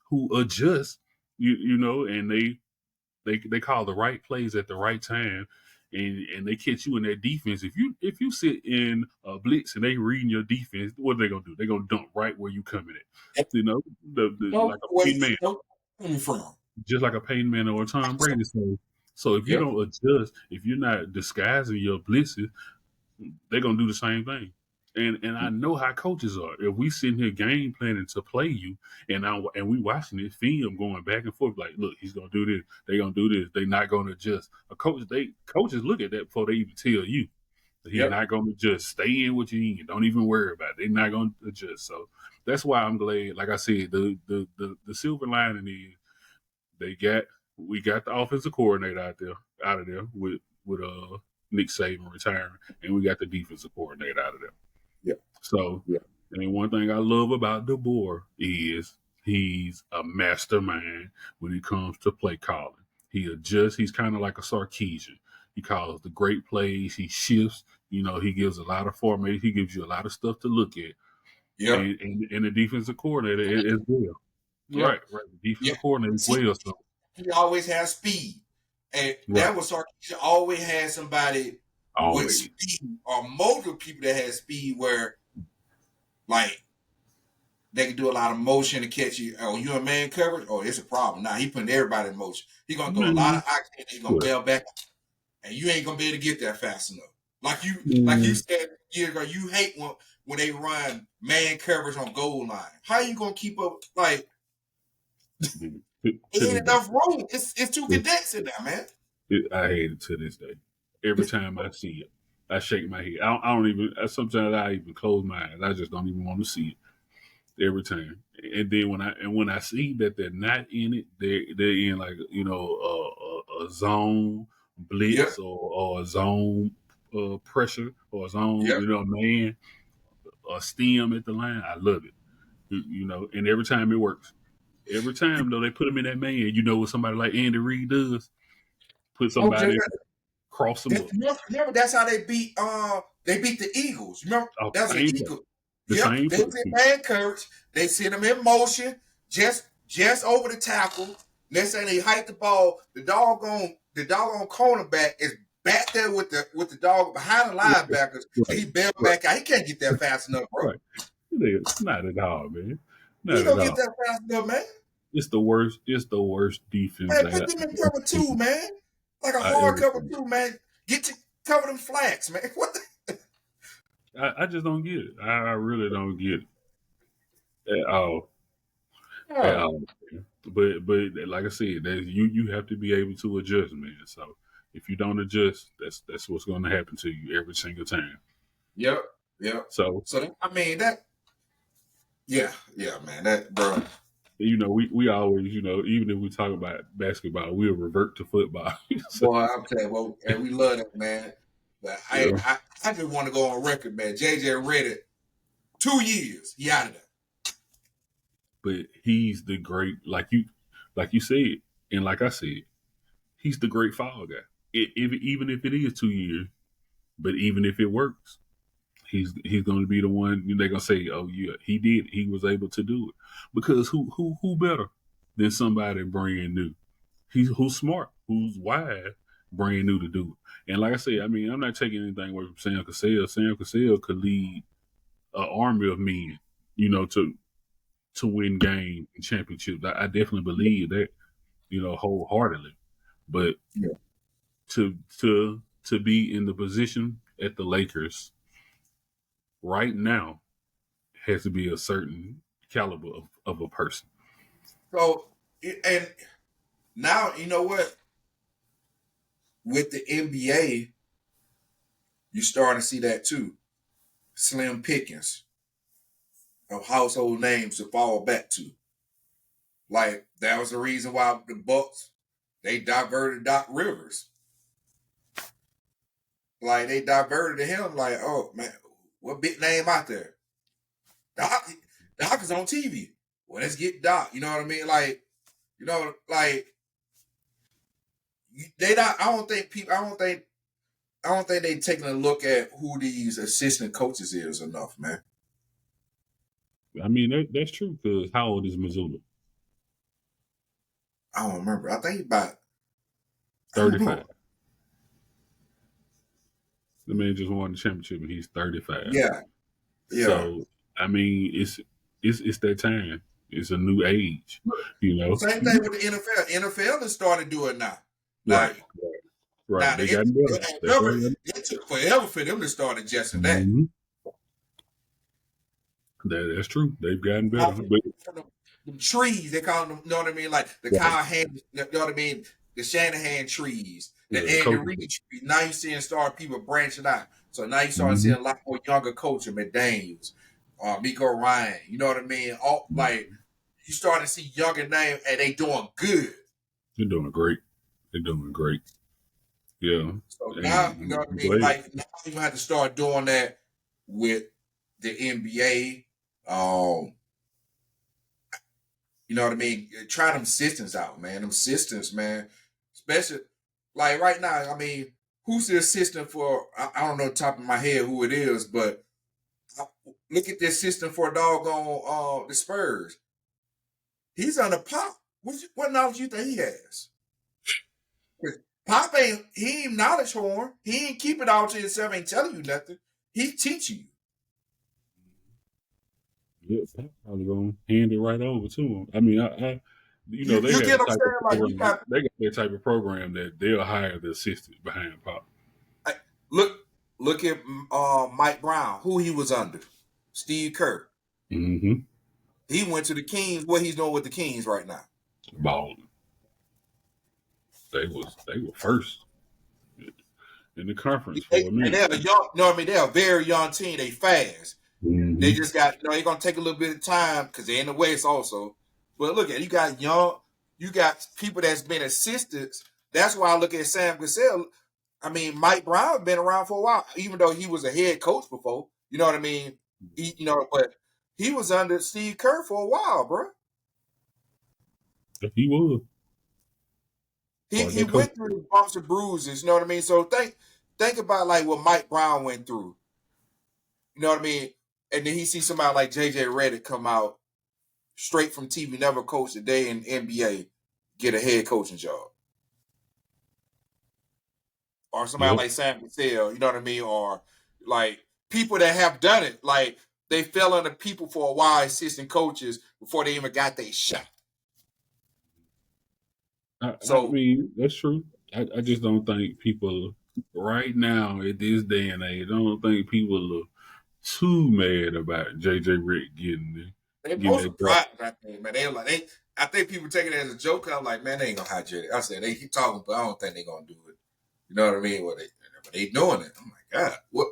who adjust, and they call the right plays at the right time, and they catch you in their defense. If you sit in a blitz and they reading your defense, what are they gonna do? They're gonna dump right where you coming at. No, Like a where Peyton you Man, coming from? just like a Peyton Man or a Tom Brady. So if you Yep. don't adjust, if you're not disguising your blitzes, they're gonna do the same thing. And I know how coaches are. If we sitting here game planning to play you, and we watching this film going back and forth, like, look, he's gonna do this, they gonna do this, they not gonna adjust. Coaches look at that before they even tell you that he's Yep. not gonna adjust. Stay in what you in. Don't even worry about it. They're not gonna adjust. So that's why I'm glad. Like I said, the silver lining is we got the offensive coordinator out of there with Nick Saban retiring, and we got the defensive coordinator out of there. Yep. So, Yep. and one thing I love about DeBoer is he's a mastermind when it comes to play calling. He adjusts. He's kind of like a Sarkisian. He calls the great plays. He shifts. He gives a lot of formation. He gives you a lot of stuff to look at. Yep. And the defensive coordinator as well. Yep. Right. The defensive Yep. coordinator as well. So, He always has speed. And right. that was Sarkisian always had somebody with Always. speed, or multiple people that had speed where, like, they can do a lot of motion to catch you. Oh, you in man coverage? Oh, it's a problem. Now he putting everybody in motion. He gonna throw a lot of oxygen. He's gonna bail back, and you ain't gonna be able to get there fast enough. Like you said years ago, you hate when they run man coverage on goal line. How you gonna keep up? Like, it ain't enough room. It's too condensed in there, man. I hate it to this day. Every time I see it, I shake my head. I don't even. Sometimes I even close my eyes. I just don't even want to see it every time. And then when I see that they're not in it, they're in like a zone blitz or a zone pressure or a zone man or stem at the line. I love it. And every time it works. Every time though they put him in that man, what somebody like Andy Reid does, put somebody in, cross them up. Remember that's how they beat the Eagles. Remember that's the Eagles. The same they did man coverage. They sent them in motion, just over the tackle. Next thing they hike the ball, the doggone cornerback is back there with the dog behind the linebackers. Right. And he bailed back out. He can't get there fast enough, bro. Right. Not at all, man. He don't get that fast enough, man. It's the worst defense. Man, put them in cover 2, man. Like a hard cover 2, man. Cover them flats, man. What the? I just don't get it. I really don't get it at all. Oh. At all. But like I said, you have to be able to adjust, man. So if you don't adjust, that's what's going to happen to you every single time. Yep. So I mean that. Yeah, man. That, bro. We always, even if we talk about basketball, we'll revert to football. So, boy, I'm telling you, and we love it, man. But I just want to go on record, man. JJ Redick, 2 years, he out of there. But he's the great, like you said, and like I said, he's the great fall guy. Even if it is 2 years, but even if it works, he's going to be the one they're going to say, oh yeah, he did. He was able to do it. Because who better than somebody brand new? Who's smart, who's wise, brand new to do it. And like I said, I mean, I'm not taking anything away from Sam Cassell. Sam Cassell could lead an army of men, to win game and championships. I definitely believe that, wholeheartedly. But to be in the position at the Lakers right now has to be a certain caliber of a person. So, and now, you know what? With the NBA, you're starting to see that too. Slim pickings. of household names to fall back to. Like, that was the reason why the Bucks, they diverted Doc Rivers. Like, they diverted him, like, oh, man, what big name out there? Doc is on TV. Well, let's get Doc. You know what I mean? Like, they not. I don't think they taking a look at who these assistant coaches is enough, man. I mean, that's true, because how old is Missoula? I don't remember. I think about 35. The man just won the championship and he's 35. Yeah. So, I mean, it's that time. It's a new age, you know. Same thing with the NFL. NFL has started doing now. Like, right. Now, they got better. It took forever for them to start adjusting that. Mm-hmm. That's true. They've gotten better. The trees, they call them, you know what I mean? Like the Kyle Hand, you know what I mean? The Shanahan trees, the Andy Reid trees. Now you're seeing people branching out. So now you start seeing a lot more younger coaches, McDaniels, Miko Ryan, you know what I mean? All like you start to see younger names and they doing good. They're doing great. Yeah. So now, you know what I mean? Like now you have to start doing that with the NBA. You know what I mean? Try them systems out, man. Them systems, man. Especially, like right now, I mean, who's the assistant for, I don't know the top of my head who it is, but look at this system for doggone the Spurs. He's under Pop. What knowledge you think he has? Pop he ain't knowledge horn. He ain't keep it all to himself, ain't telling you nothing. He teaching you. Yeah, Pop probably gonna hand it right over to him. I mean, they got that type of program that they'll hire the assistant behind Pop. Look at Mike Brown, who he was under, Steve Kerr. Mm-hmm. He went to the Kings. What he's doing with the Kings right now? Balling. They were first in the conference for a minute. And they're a young. You know what I mean? They're a very young team. They fast. Mm-hmm. They just got. They're gonna take a little bit of time because they're in the West also. But look at you got people that's been assistants. That's why I look at Sam Cassell. I mean, Mike Brown been around for a while, even though he was a head coach before. You know what I mean? But he was under Steve Kerr for a while, bro. He was. He went through bumps and bruises. You know what I mean? So think about like what Mike Brown went through. You know what I mean? And then he sees somebody like JJ Redick come out straight from TV, never coached a day in NBA, get a head coaching job. Or somebody like Sam Cassell, you know what I mean? Or like people that have done it, like they fell under people for a while, assistant coaches, before they even got their shot. I mean, that's true. I just don't think people right now at this day and age, I don't think people are too mad about JJ Redick getting it. They both surprised, I think, man. I think people take it as a joke. I'm like, man, they ain't gonna hire JJ. I said they keep talking, but I don't think they're gonna do it. You know what I mean? What they doing it? I'm like, God, what?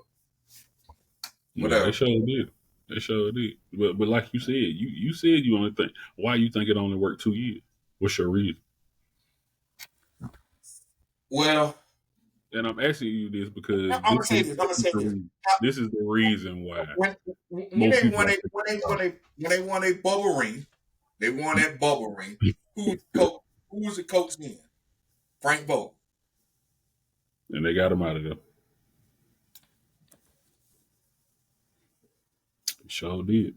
Yeah, they sure did. But like you said, you said you only think. Why you think it only worked 2 years? What's your reason? Well, and I'm asking you this because I'm gonna say this. This is the reason why. When they won a bubble ring, they won that bubble ring. Who was the coach then? Frank Vogel. And they got him out of there. Sure did.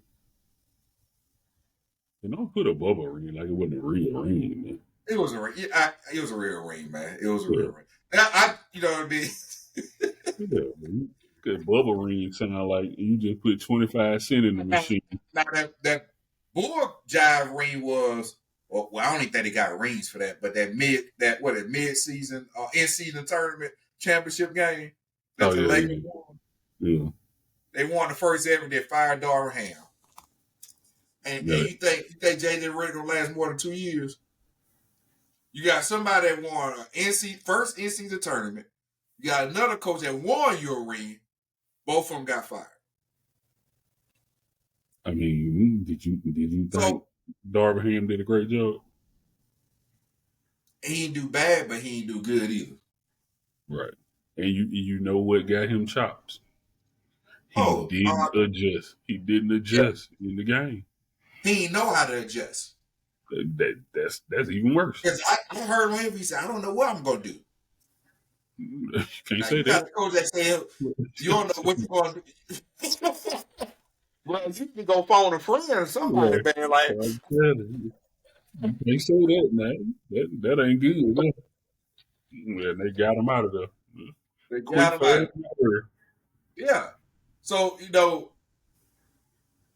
And don't put a bubble ring like it wasn't a real ring, man. It was a ring. It was a real ring, man. It was a real ring. You know what I mean? Yeah, good bubble ring sound like you just put 25 cents in the machine. Now that bull jive ring was. Well, I don't even think they got rings for that, but that mid-season in-season tournament championship game. That's the Lakers won. Yeah. They won the first ever. They fired Darham. And you think JJ Redick gonna last more than 2 years? You got somebody that won first in-season tournament. You got another coach that won your ring. Both of them got fired. I mean, Did you think So Darvingham did a great job? he ain't do bad, but he ain't do good either. Right. And you know what got him chops? He Oh, didn't adjust. He didn't yeah, adjust in the game. he ain't know how to adjust. That's even worse. Because I heard him, he said, I don't know what I'm going to do. You can't Now, say you got that. a coach that said, you don't know what you're going to do. Well, you can go phone a friend or somebody, Yeah. man. Like, I'm telling you. You can't say that, man. That ain't good. Man. Yeah, they got him out of there. they Quick, got him fast, out. and Yeah. So,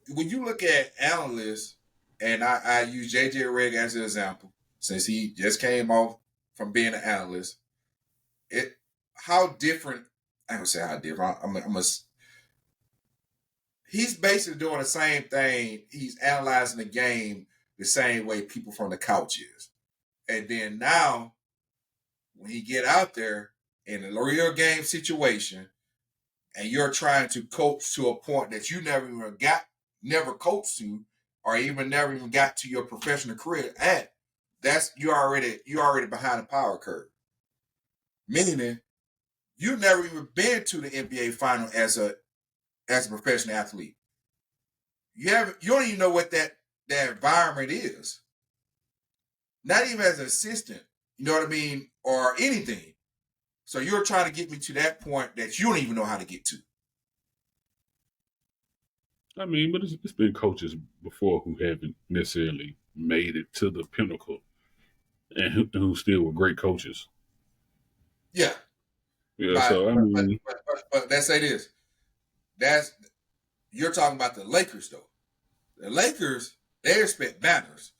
when you look at analysts, and I use JJ Redick as an example, since he just came off from being an analyst, how different, I don't say how different, he's basically doing the same thing. He's analyzing the game the same way people from the couch is. And then now, when he get out there in a real game situation, and you're trying to coach to a point that you never coached to, or even never even got to your professional career at, that's you're already behind the power curve. Meaning, you never even been to the NBA final as a professional athlete. You don't even know what that environment is. Not even as an assistant, you know what I mean, or anything. So you're trying to get me to that point that you don't even know how to get to. I mean, but it's been coaches before who haven't necessarily made it to the pinnacle, and who still were great coaches. Yeah. Yeah, so I mean, But let's say this. You're talking about the Lakers though. The Lakers, they expect banners.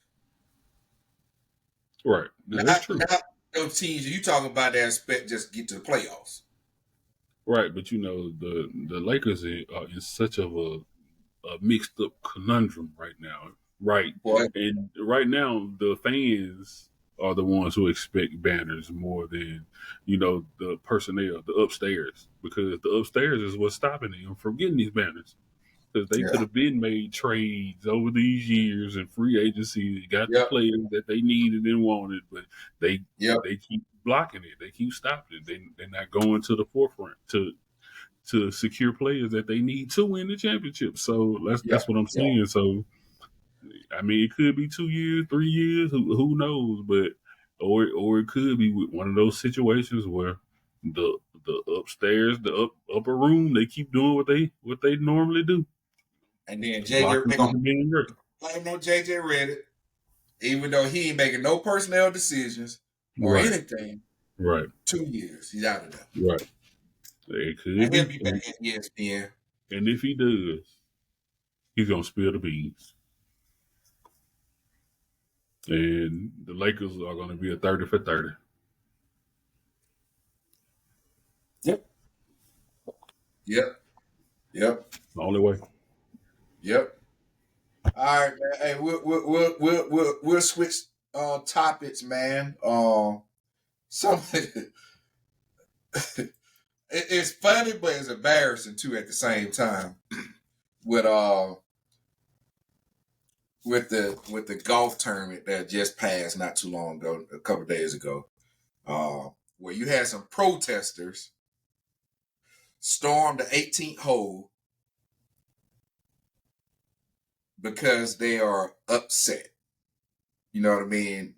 right? No, that's true. Not those teams you talking about that expect just get to the playoffs. Right, but the Lakers are in such of a mixed up conundrum right now, right? Boy. And right now, the fans are the ones who expect banners more than the personnel, the upstairs, because the upstairs is what's stopping them from getting these banners. Because they could Yeah. have been made trades over these years and free agency, got the Yep. players that they needed and wanted, but they Yep. they keep blocking it. They keep stopping it. They're not going to the forefront to secure players that they need to win the championship. So that's what I'm saying. So I mean, it could be 2 years, 3 years, who knows? But or it could be one of those situations where the upstairs, the upper room, they keep doing what they normally do. And then Block JJ, them they're from gonna being great. blame on JJ Redick, even though he ain't making no personnel decisions or Right, anything. right, 2 years, he's out of there. right. It could And he'll be, be back at ESPN. and if he does, he's gonna spill the beans. And the Lakers are going to be a 30 for 30. Yep. Yep. Yep. The only way. Yep. All right, man. Hey, we'll switch topics, man. Some it's funny, but it's embarrassing too at the same time. With with the golf tournament that just passed not too long ago, a couple of days ago, where you had some protesters storm the 18th hole because they are upset. You know what I mean?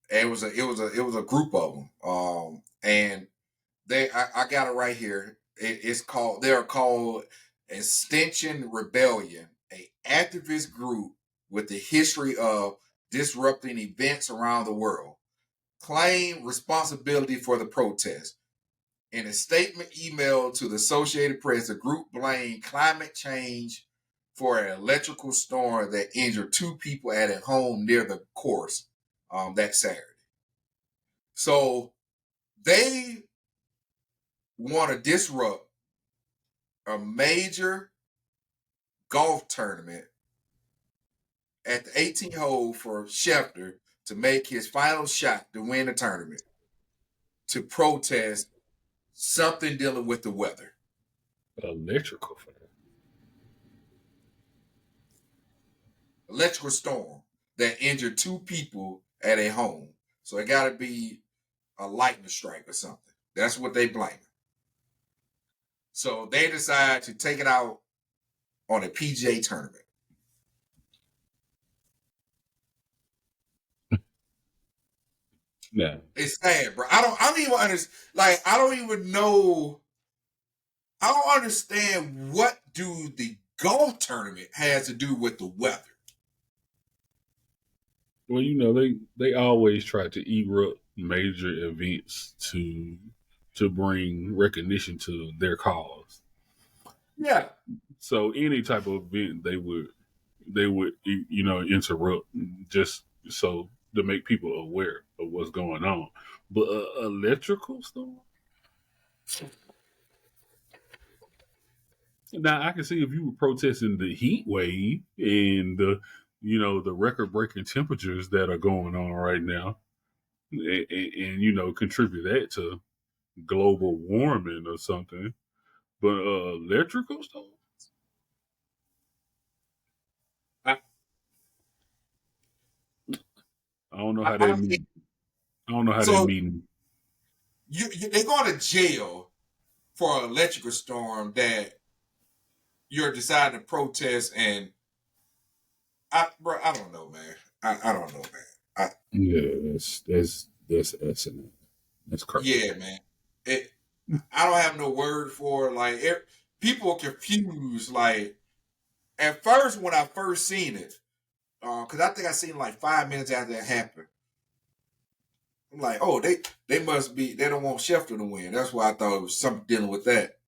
It was a group of them, and I got it right here. They're called Extinction Rebellion, a activist group with the history of disrupting events around the world, claim responsibility for the protest. In a statement emailed to the Associated Press, the group blamed climate change for an electrical storm that injured 2 people at a home near the course that Saturday. So they want to disrupt a major golf tournament at the 18th hole for Schefter to make his final shot to win the tournament, to protest something dealing with the weather. Electrical for that. electrical storm that injured 2 people at a home. So it got to be a lightning strike or something. That's what they blame. So they decide to take it out on a PGA tournament. Yeah. It's sad, bro. I don't even understand. Like, I don't even know. I don't understand what do the golf tournament has to do with the weather. Well, they always try to erupt major events to bring recognition to their cause. Yeah. So any type of event they would interrupt just so to make people aware of what's going on. But electrical storm. Now I can see if you were protesting the heat wave and the record breaking temperatures that are going on right now, and contribute that to global warming or something. But electrical storm. I don't know how that mean. I don't know how that mean. They're going to jail for an electrical storm that you're deciding to protest, and I don't know, man. I don't know, man. That's excellent. That's crazy. Yeah, man. I don't have no word for it. Like, people are confused. Like, at first, when I first seen it, because I think I seen it like 5 minutes after it happened. I'm like, oh, they must be, they don't want Schefter to win. That's why I thought it was something dealing with that.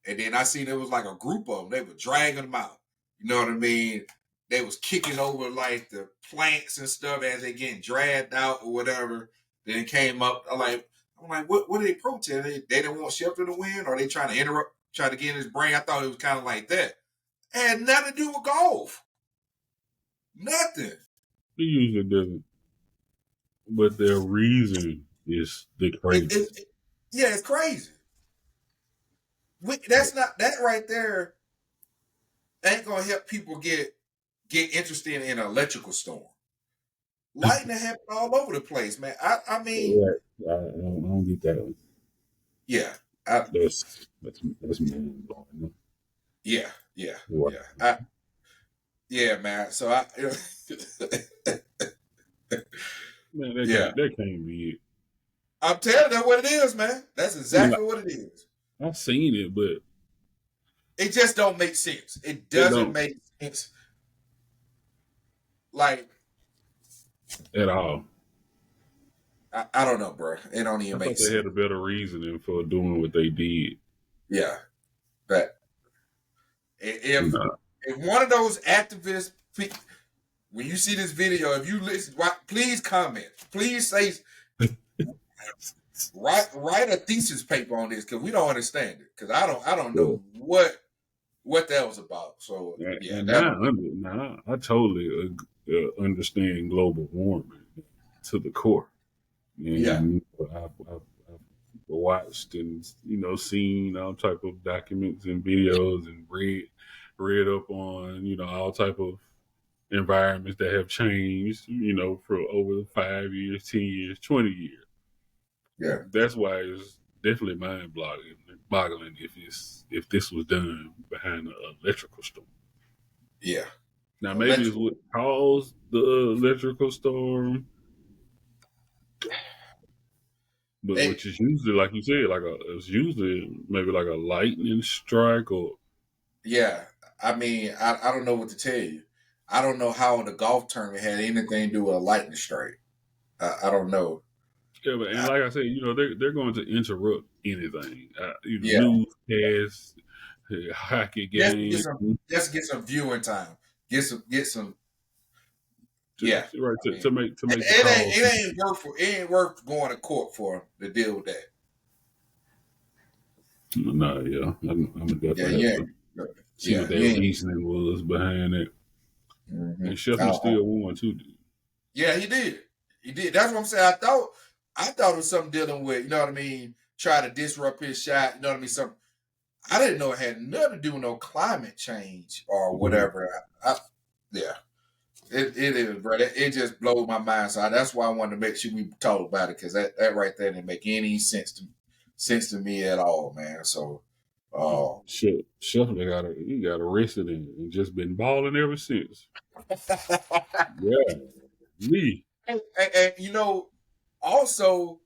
And then I seen it was like a group of them. They were dragging them out. You know what I mean? They was kicking over like the planks and stuff as they getting dragged out or whatever. Then it came up. I'm like, what are they protesting? They didn't want Schefter to win, or they trying to interrupt, try to get in his brain? I thought it was kind of like that. It had nothing to do with golf. Nothing. It usually doesn't. But their reason is the crazy. It's crazy. That's not, that right there ain't gonna help people get interested in an electrical storm. Lightning happen all over the place, man. I mean, I don't get that one. Yeah, that's mind blowing. Yeah. Right. Yeah, man. So man, that can't be it. I'm telling you what it is, man. That's exactly what it is. I've seen it, but it just don't make sense. It doesn't make sense, like, at all. I don't know, bro. It don't even make sense. They had a better reasoning for doing what they did. Yeah, but if one of those activists, when you see this video, if you listen, please comment. Please say, write a thesis paper on this, because we don't understand it. Because I don't know what that was about. So yeah, I totally understand global warming to the core. And I've watched and seen all type of documents and videos and read up on all type of environments that have changed for over 5 years, 10 years, 20 years. Yeah, that's why it's definitely mind-boggling if this was done behind an electrical storm. Yeah. Now maybe it's what caused the electrical storm. But which is usually, like you said, it's usually maybe like a lightning strike or. Yeah, I mean, I don't know what to tell you. I don't know how the golf tournament had anything to do with a lightning strike. I don't know. Yeah, but like I said, they're going to interrupt anything. Newscasts, hockey games. Just get some viewing time. Get some. Right, to make it ain't worth going to court for to deal with that. No, yeah, I'm definitely see what that reasoning was behind it. Mm-hmm. And Schefter still won too. Yeah, he did. That's what I'm saying. I thought it was something dealing with, you know what I mean, try to disrupt his shot. You know what I mean? I didn't know it had nothing to do with no climate change or whatever. Yeah. It is, bro. It just blows my mind. So that's why I wanted to make sure we talk about it, because that right there didn't make any sense to me at all, man. So, Shit, Scheffler he got arrested and just been balling ever since. Yeah, me. and also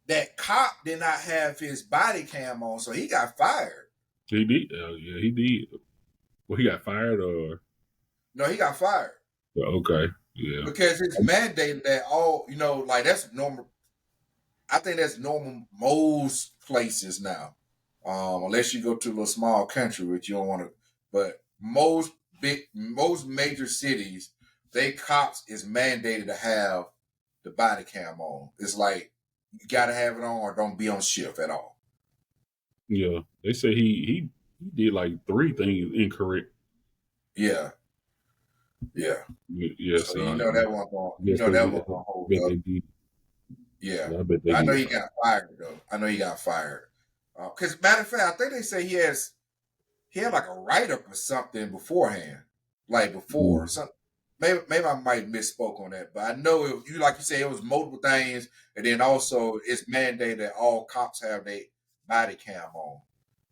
that cop did not have his body cam on, so he got fired. He did. Yeah, he did. Well, he got fired or No, he got fired. okay. Yeah. Because it's mandated that all, like that's normal. I think that's normal most places now. Unless you go to a little small country, which you don't want to. But most major cities, they cops is mandated to have the body cam on. It's like you got to have it on or don't be on shift at all. Yeah, they say he did like 3 things incorrect. Yeah. Yes, So that one going. Yes, That one going to hold up. They did. Yeah, I bet they I know did. he got fired though. I know he got fired. Because matter of fact, I think they say he had like a write up or something beforehand, like before. Something. Maybe I might misspoke on that, but I know like you say, it was multiple things, and then also it's mandated that all cops have their body cam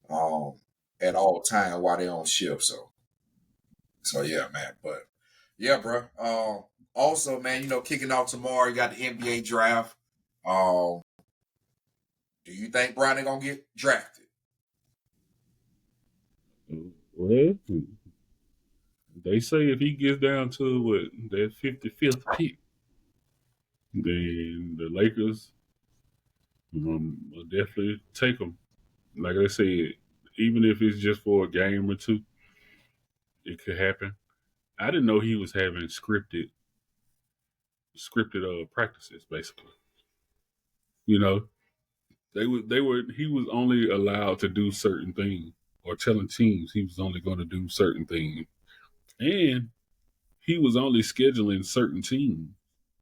on at all times while they're on shift. So yeah, man. But yeah, bro. Also, man, kicking off tomorrow, you got the NBA draft. Do you think Bronny gonna get drafted? Well, they say if he gets down to that 55th pick, then the Lakers will definitely take him. Like I said, even if it's just for a game or two, it could happen. I didn't know he was having scripted practices, basically. He was only allowed to do certain things, or telling teams he was only going to do certain things, and he was only scheduling certain teams.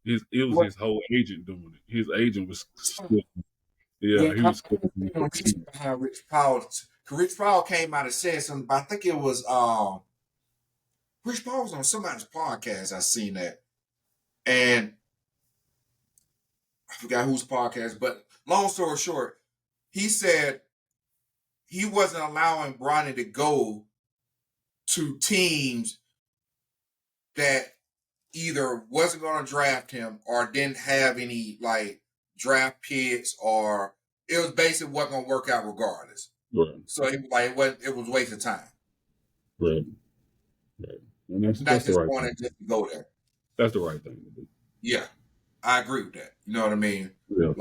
It was his whole agent doing it. His agent was Yeah, he was behind Rich Paul. Rich Paul came out and said something, but I think it was Rich Paul was on somebody's podcast. I seen that, and I forgot whose podcast. But long story short, he said he wasn't allowing Bronny to go to teams that either wasn't going to draft him or didn't have any like draft picks, or it was basically wasn't going to work out regardless. Right. So it was a waste of time. Right. And that's the right thing. Just to go there. That's the right thing to do. Yeah, I agree with that. You know what I mean? Yeah.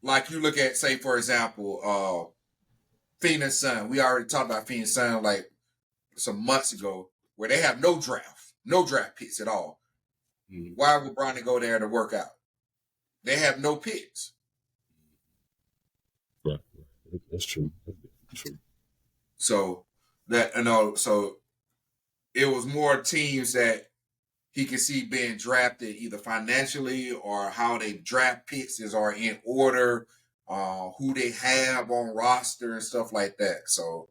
Like you look at, say, for example, Phoenix Sun. We already talked about Phoenix Sun like some months ago, where they have no draft picks at all. Mm-hmm. Why would Bronny go there to work out? They have no picks. Right. That's true. So so it was more teams that he could see being drafted either financially or how they draft picks are in order, who they have on roster and stuff like that. So,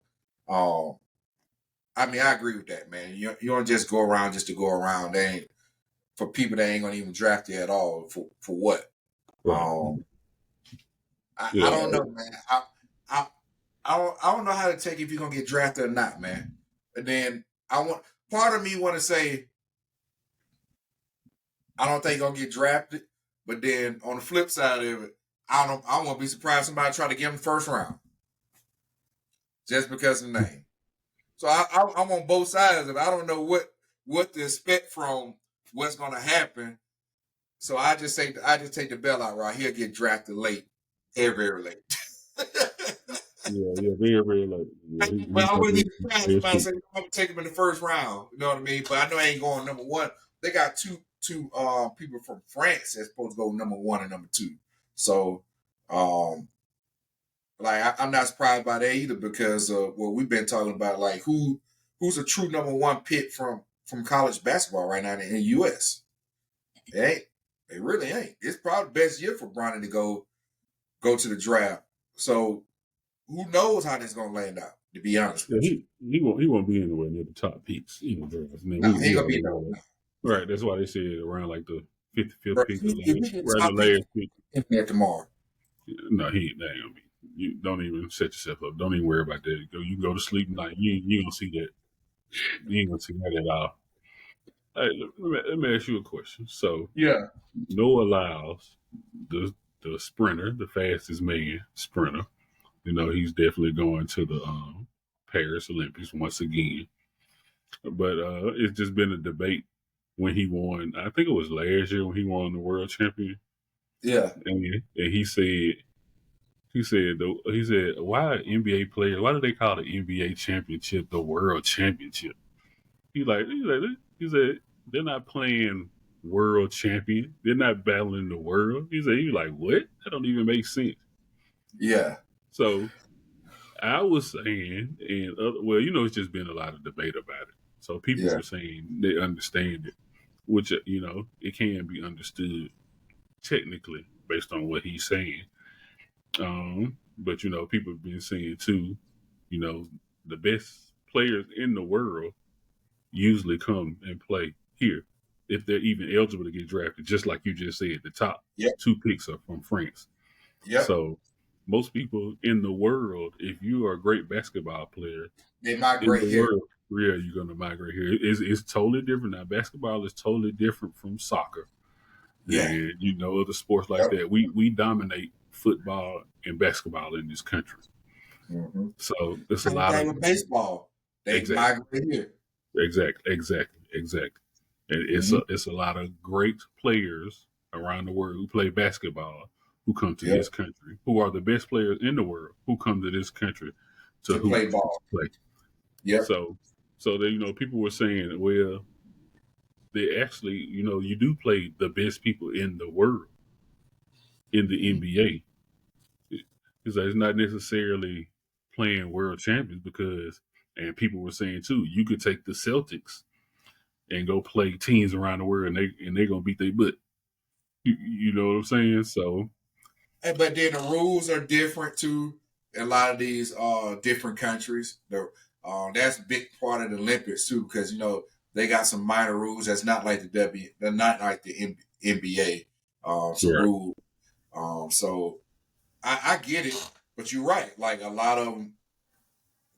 I mean, I agree with that, man. You don't just go around just to go around. They ain't, for people that ain't gonna even draft you at all. For what? Right. I don't know, man. I don't know how to take if you're gonna get drafted or not, man. And then part of me want to say I don't think he's gonna get drafted, but then on the flip side of it, I won't be surprised somebody try to give him the first round just because of the name. So I'm on both sides of it. I don't know what to expect from what's gonna happen. So I just take the bailout route. He'll get drafted late, very late. Yeah, very late. Yeah, well, I wouldn't be surprised if I say I'm gonna take him in the first round. You know what I mean? But I know I ain't going number one. They got two people from France that's supposed to go number one and number two. So, I'm not surprised by that either, because of what we've been talking about, like who's a true number one pick from college basketball right now in the U.S. It really ain't. It's probably the best year for Bronny to go to the draft. So who knows how this is gonna land out? To be honest Yeah, with you. he won't be anywhere near the top picks in the draft. Man, No, he ain't we gonna be already know no. that. Right, that's why they said around like the 55th Bro, pick, if we get right the top pick last pick. in there tomorrow. No, that ain't gonna be. You don't even set yourself up. Don't even worry about that. You can go to sleep tonight. You ain't gonna see that. You ain't gonna see that at all. Hey, let me ask you a question. So Yeah. Noah Lyles, the sprinter, the fastest man sprinter. You know, he's definitely going to the Paris Olympics once again. But it's just been a debate when he won. I think it was last year when he won the world champion. Yeah. And he said, why NBA players? Why do they call the NBA championship the world championship? He said they're not playing world champion. They're not battling the world. He like, what? That don't even make sense. Yeah. So I was saying, well, it's just been a lot of debate about it. So people were saying they understand it, which it can be understood technically based on what he's saying. But people have been saying too, the best players in the world usually come and play here if they're even eligible to get drafted. Just like you just said, the top 2 picks are from France. Yep. So most people in the world, if you are a great basketball player, they migrate here. World, yeah, you're going to migrate here. It's totally different now. Basketball is totally different from soccer. Yeah. And other sports like that. We dominate football and basketball in this country. Mm-hmm. So it's a lot of baseball. They migrate here. Exactly. And it's a lot of great players around the world who play basketball who come to this country, who are the best players in the world who come to this country to play ball. Yeah. So they, people were saying, well, they actually, you do play the best people in the world in the NBA. It's not necessarily playing world champions and people were saying too, you could take the Celtics and go play teams around the world and they're gonna beat their butt. You know what I'm saying? So, but then the rules are different too. A lot of these different countries. That's a big part of the Olympics too, because they got some minor rules that's not like they're not like the NBA rule. So I get it, but you're right. Like a lot of them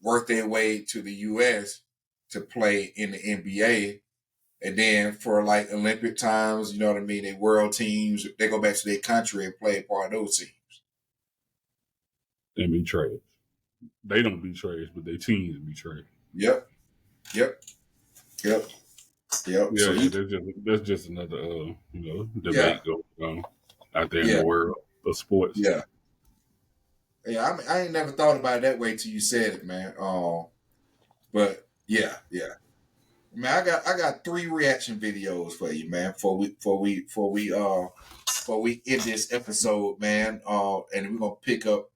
work their way to the U.S. to play in the NBA. And then for like Olympic times, you know what I mean, they world teams, they go back to their country and play part of those teams. And be trash. They don't be trash, but their teams be trash. Yep. Yeah, so that's just another debate going on out there in the world of sports. Yeah. Yeah, I ain't never thought about it that way till you said it, man. But yeah. Man, I got 3 reaction videos for you, man. Before we end this episode, man. And we're gonna pick up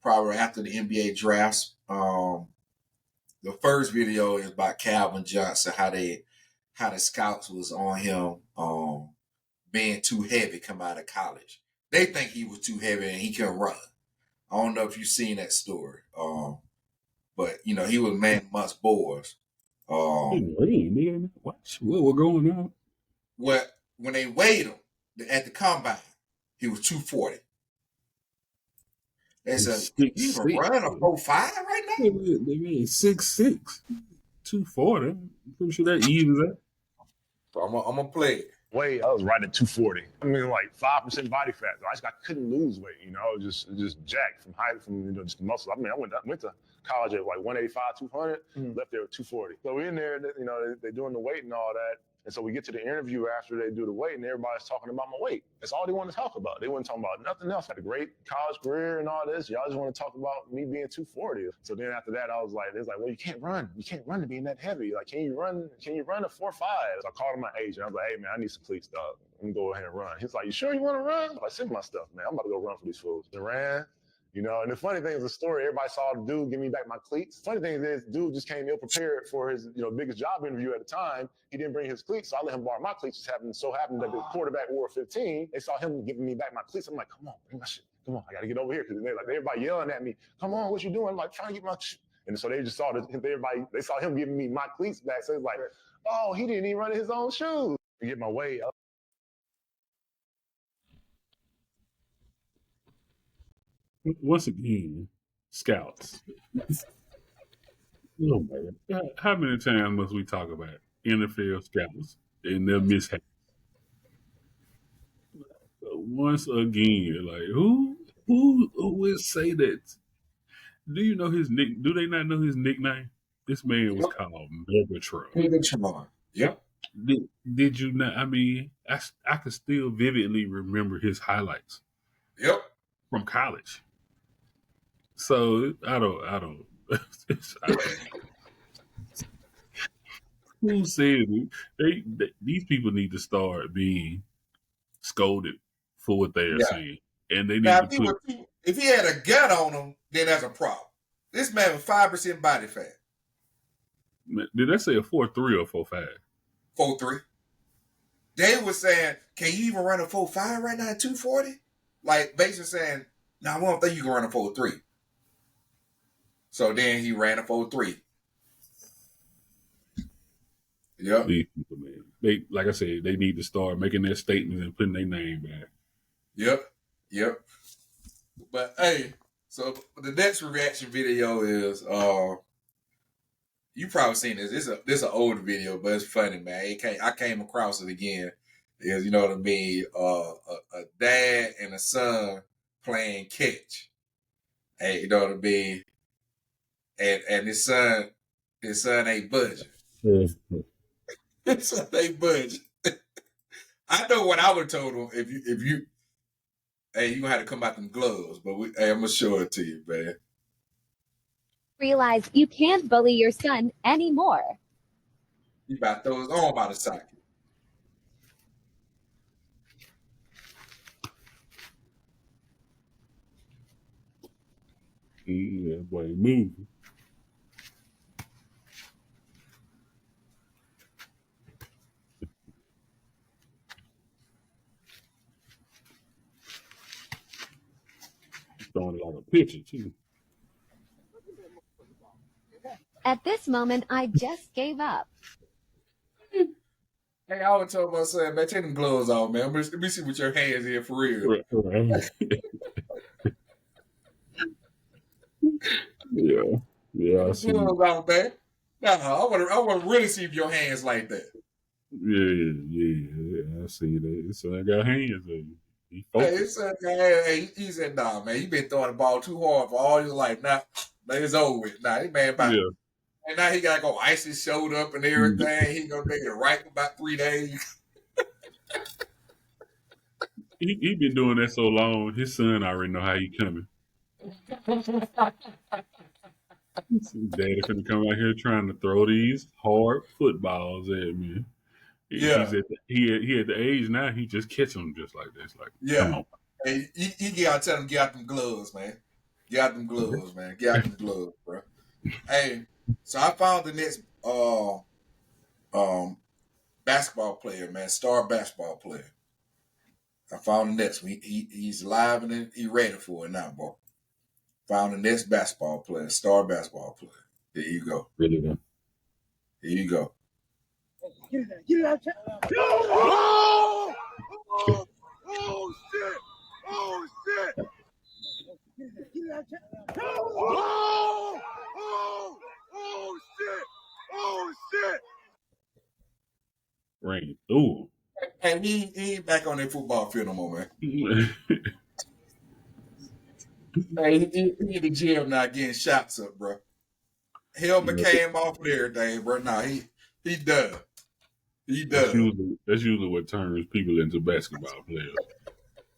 probably after the NBA drafts. The first video is by Calvin Johnson, how the scouts was on him being too heavy come out of college. They think he was too heavy and he couldn't run. I don't know if you've seen that story. But he was man amongst boys. What going on? When they weighed him at the combine, he was 240. They said, he's running a 4.5 right now? They made 6'6", 240. I'm pretty sure that evens out. So I'm going to play it. I was right at 240. I mean, like 5% body fat. I couldn't lose weight, just jacked from height, from just the muscle. I mean, I went to college at like 185, 200, left there at 240. So we're in there, they're doing the weight and all that. And so we get to the interview after they do the weight, and everybody's talking about my weight. That's all they want to talk about. They weren't talking about nothing else. I had a great college career and all this. Y'all just want to talk about me being 240. So then after that, I was like, well, you can't run. You can't run to being that heavy. Like, can you run a 4.5? So I called him my agent. I was like, hey, man, I need some cleats, dog. Let me go ahead and run. He's like, you sure you want to run? I'm like, send my stuff, man. I'm about to go run for these fools. And ran. And the funny thing is the story, everybody saw the dude give me back my cleats. Funny thing is, dude just came ill prepared for his, biggest job interview at the time. He didn't bring his cleats, so I let him borrow my cleats. Just happened that the quarterback wore 15. They saw him giving me back my cleats. I'm like, come on, bring my shit. Come on, I got to get over here. Because they're like, everybody yelling at me. Come on, what you doing? I'm like, trying to get my And so they just saw that they saw him giving me my cleats back. So it's like, oh, he didn't even run in his own shoes. To get my way up. Once again, scouts. Oh man, how many times must we talk about NFL scouts and their mishaps? Once again, like who would say that? Do you know his nick? Do they not know his nickname? This man was called Megatron. Yep. Did you not? I mean, I could still vividly remember his highlights. Yep. From college. So I don't. Who said it? These people need to start being scolded for what they are saying, and they need now, to if he had a gut on him, then that's a problem. This man was 5% body fat. Did they say a 4.3 or 4.5? 4.3. They were saying, can you even run a 4.5 right now at 240? Like basically saying, no, I don't think you can run a 4.3. So then he ran a 4.3. Yep. These people, man. They, like I said, they need to start making their statements and putting their name back. Yep. But hey, so the next reaction video is you probably seen this. This is an old video, but it's funny, man. I came across it again. Is, you know what I mean? A dad and a son playing catch. Hey, you know what I mean? And his son ain't budging. His son ain't budging. I know what I would have told him if you hey, you gonna have to come out them gloves, but I'm gonna show it to you, man. Realize you can't bully your son anymore. You about to throw his arm out of socket. Yeah, boy, move. Throwing it like a pitcher too. At this moment, I just gave up. Hey, I would tell my son, man, take them gloves off, man. Let me see what your hands in for real. Right. Yeah. I see. Gloves off, man. Nah, I want to really see if your hands like that. Yeah. I see that. So I got hands. He said, nah, man, you been throwing the ball too hard for all your life. Nah, it's over with. Nah, this man about and now he gotta go ice his shoulder up and everything. He gonna make it right in about 3 days. he been doing that so long. His son already know how he coming. Daddy finna come out here trying to throw these hard footballs at me. Yeah, he at the age now. He just catch them just like this. Like, come on. Hey, you gotta tell him get out them gloves, man. Get out them gloves, man. Get out them gloves, bro. Hey, so I found the next basketball player, man, star basketball player. I found the next one. He's live and he's ready for it now, boy. Found the next basketball player, star basketball player. There you go. Really good. Here you go. Get it out. Oh, shit. Oh, shit. Get it out. Oh, shit. Oh, shit. Rain through. And he ain't back on that football field no more, man. Hey, he in the gym now getting shots up, bro. Helmet came off and everything, bro. Nah, he done. He done. That's usually what turns people into basketball players.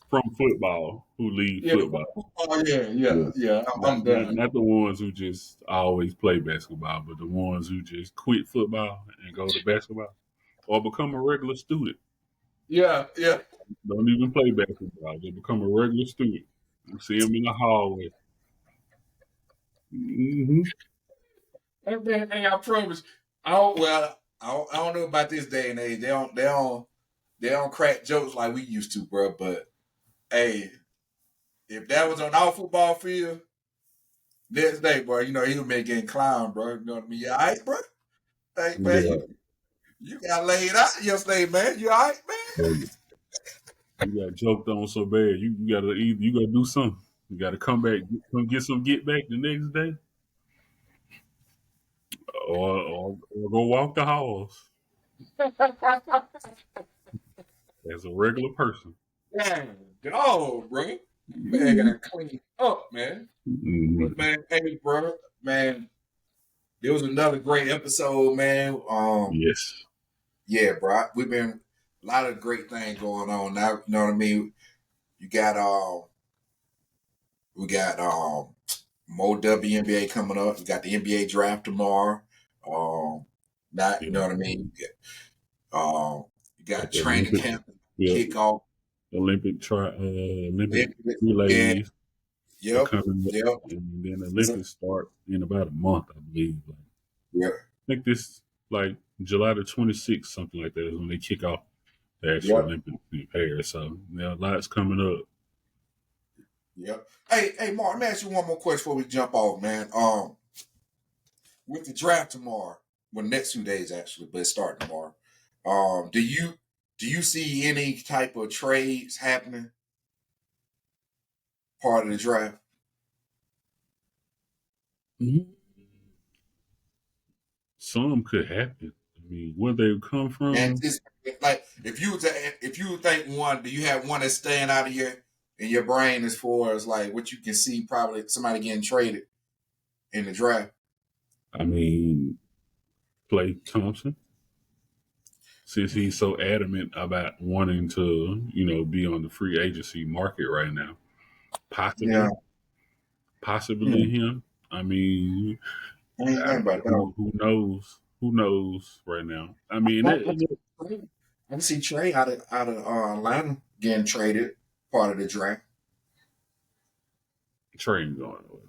From football, who leave football. Oh, yeah. I'm done. Not the ones who just always play basketball, but the ones who just quit football and go to basketball. Or become a regular student. Yeah. Don't even play basketball. Just become a regular student. You see them in the hallway. Mm-hmm. Hey, I promise. I don't know about this day and age. They don't crack jokes like we used to, bro. But hey, if that was on our football field, Next day, bro, he was been getting clowned, bro. You know what I mean? You all right, bro? Hey, man, Yeah. you got laid out yesterday, man. You all right, man? You got joked on so bad. You gotta do something. You gotta come back, come get some get back the next day, or go walk the halls as a regular person. Damn, dog, bro. Man, got cleaned up, man. But man, hey, bro, man, there was another great episode, man. Yes. Yeah, bro, we've been a lot of great things going on now. You know what I mean? You got we got more WNBA coming up. We got the NBA draft tomorrow. Not you know what I mean. You got training camp kickoff. Olympic relays. Yep. And then the Olympics start in about a month, I believe. Yeah. I think this July the 26th, something like that, is when they kick off the actual Olympics in Paris. So a lot's coming up. Yep. Hey, Mark, let me ask you one more question before we jump off, man. With the draft tomorrow, well, next 2 days actually, but it's starting tomorrow. Do you see any type of trades happening part of the draft? Mm-hmm. Some could happen. I mean, where they come from? And it's like if you think one, do you have one that's staying out of here in your brain as far as like what you can see probably somebody getting traded in the draft? I mean, Klay Thompson, since he's so adamant about wanting to, be on the free agency market right now. Possibly him. I mean, who knows? Who knows right now? I mean, I can see Trey out of Atlanta getting traded part of the draft. Trey ain't going away.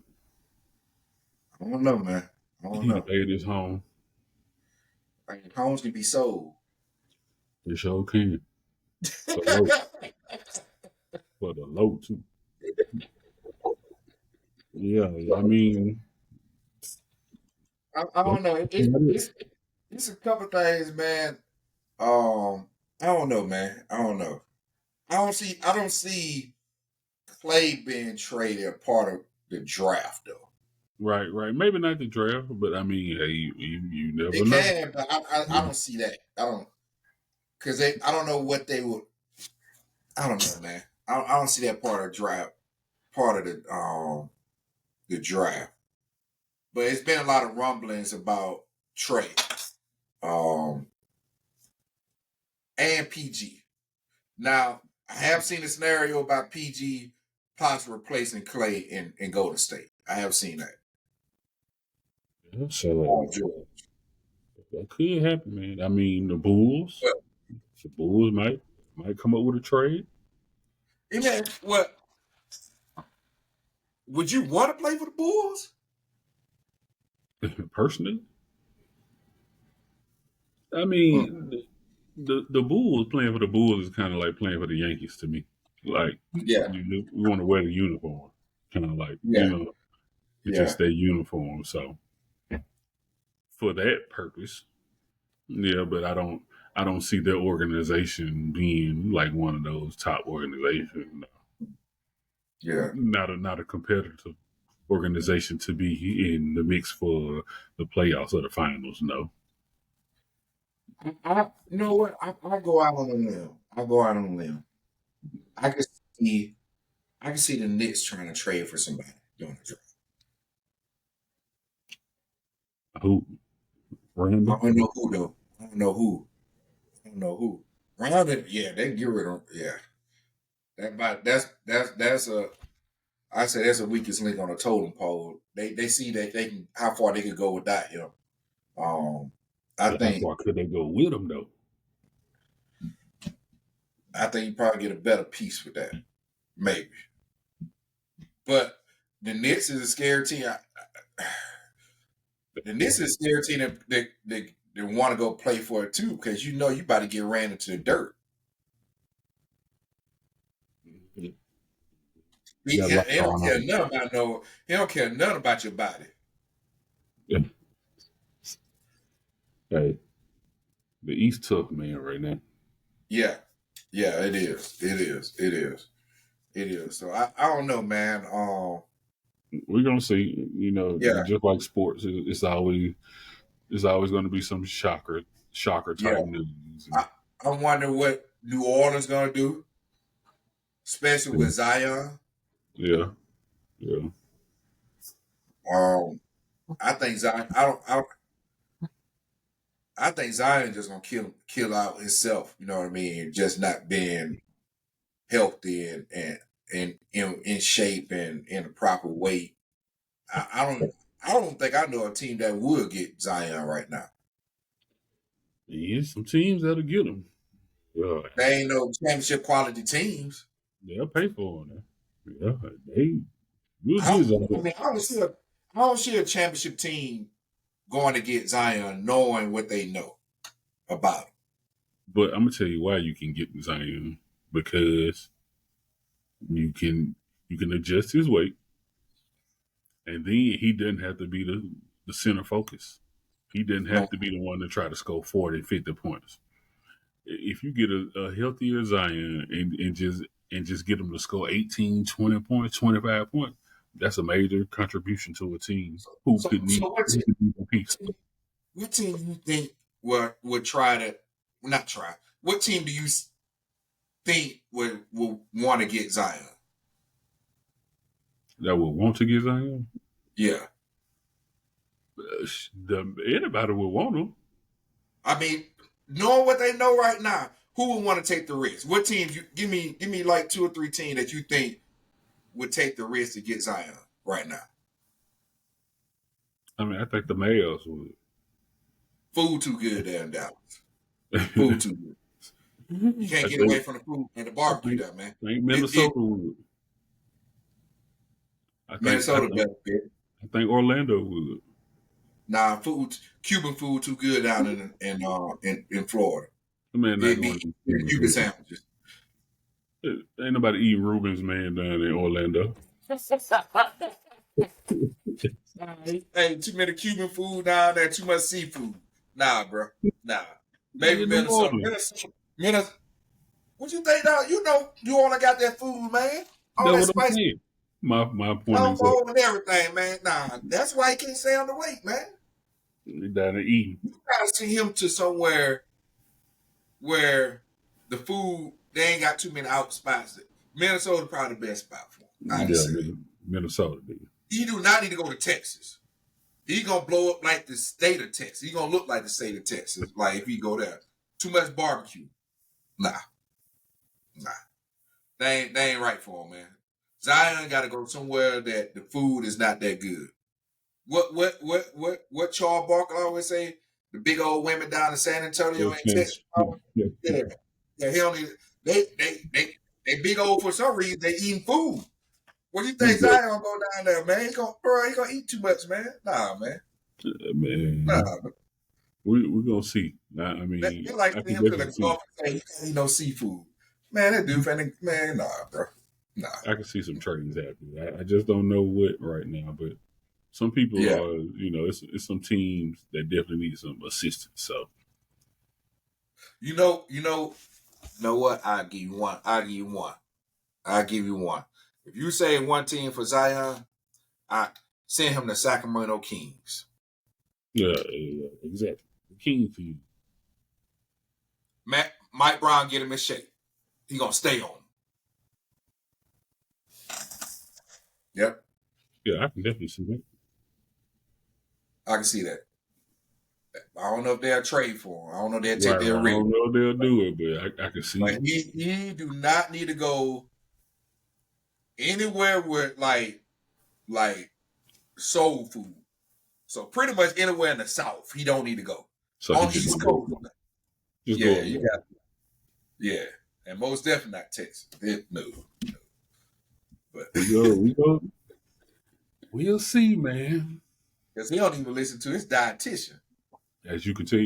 I don't know, man. I don't know. He made his home. Like, homes can be sold. It sure can. For the low too. Yeah, I mean, I don't know. It's a couple things, man. I don't know, man. I don't know. I don't see Klay being traded a part of the draft though. Right. Maybe not the draft, but I mean, hey, you never they know. Can, but I don't see that. I don't, because I don't know what they would. I don't know, man. I don't see that part of the draft. But it's been a lot of rumblings about Trey, and PG. Now I have seen a scenario about PG possibly replacing Klay in Golden State. I have seen that. Yeah, so that could happen, man. I mean, the Bulls might come up with a trade. Hey, man, what? Would you want to play for the Bulls? Personally, I mean, the Bulls playing for the Bulls is kind of like playing for the Yankees to me. Like, we want to wear the uniform, kind of like it's just their uniform. So for that purpose, but I don't see their organization being like one of those top organizations. Yeah, not a competitive organization to be in the mix for the playoffs or the finals. No. You know what? I go out on a limb. I can see the Knicks trying to trade for somebody during the draft. Who? Randall? I don't know who though. I don't know who. Randall, yeah, they get rid of. Yeah, that's a. I say that's the weakest link on the totem pole. They see that they can how far they could go without him. I think. How far could they go with him though? I think you probably get a better piece with that, maybe. But the Knicks is a scared team. The Knicks is a scared team that want to go play for it too, because you about to get ran into the dirt. He, got a he lot he don't going care on. nothing about no. He don't care nothing about your body. Yeah. Hey, the East tough, man, right now. Yeah, it is. It is. It is. It is. So I don't know, man. We're gonna see. You know, Yeah, just like sports, it's always going to be some shocker yeah. type news. I wonder what New Orleans gonna do, especially with Zion. Yeah, yeah. I think Zion. I think Zion just gonna kill out himself. You know what I mean? Just not being healthy and in shape and in the proper weight. I don't think I know a team that would get Zion right now. Yeah, some teams that'll get them. Yeah, They ain't no championship quality teams. they'll pay for it. Yeah, they will I get don't, Zion. I mean, I don't see a championship team going to get Zion knowing what they know about him. But I'm gonna tell you why you can get Zion, because you can adjust his weight, and then he doesn't have to be the center focus. He doesn't have No, to be the one to try to score 40, 50 points. If you get a healthier Zion and just get him to score 18, 20 points, 25 points, that's a major contribution to a team who so could need a piece. what team do you think would try to not try? What team do you think would want to get Zion? That would want to get Zion. Yeah, Anybody would want him. I mean, knowing what they know right now, who would want to take the risk? What teams? You give me like 2 or 3 teams that you think would take the risk to get Zion right now. I mean, I think the Mavs would. Food too good there in Dallas. Food too good. You can't get away from the food and the barbecue there, man. I think Minnesota would. Minnesota better fit. I think Orlando would. Nah, Cuban food too good down in Florida. The man not going to Cuban sandwiches. Ain't nobody eating Reuben's, man, down in Orlando. Hey, too many Cuban food down there, too much seafood. Nah, bro. Nah. Maybe Minnesota. Minnesota. What you think now? You know you only got that food, man. All that spice. My point is and everything, man. Nah, that's why he can't stay on the weight, man. Down to eat. You gotta see him to somewhere where the food, they ain't got too many out spots. Minnesota probably the best spot for him. Minnesota, dude. He do not need to go to Texas. He gonna blow up like the state of Texas. He gonna look like the state of Texas. Like if he go there, too much barbecue. Nah. They ain't right for him, man. Zion got to go somewhere that the food is not that good. What Charles Barkley always say? The big old women down in San Antonio and Texas. Yeah. He only they big old for some reason. They eating food. What do you think Zion gonna go down there, man? He gonna eat too much, man. Nah, man. Man. Nah. We're gonna see. I mean, they like him to the golf and say he can't eat no seafood. Man, that dude, man, nah, bro. Nah. I can see some trades happening. I just don't know what right now, but some people are, it's some teams that definitely need some assistance. So, you know what? I'll give you one. If you say one team for Zion, I send him to Sacramento Kings. Yeah, exactly. The King for you. Mike Brown get him in shape. He gonna stay on. Yep. Yeah, I can definitely see that. I can see that. I don't know if they'll trade for him. I don't know if they'll take their risk. I don't know if they'll do it, but I can see it. He do not need to go anywhere with like soul food. So pretty much anywhere in the South, he don't need to go. So on the East Coast. Yeah. And most definitely not Texas. No. But we go. We'll see, man. Because he don't even listen to his dietitian. As you can tell.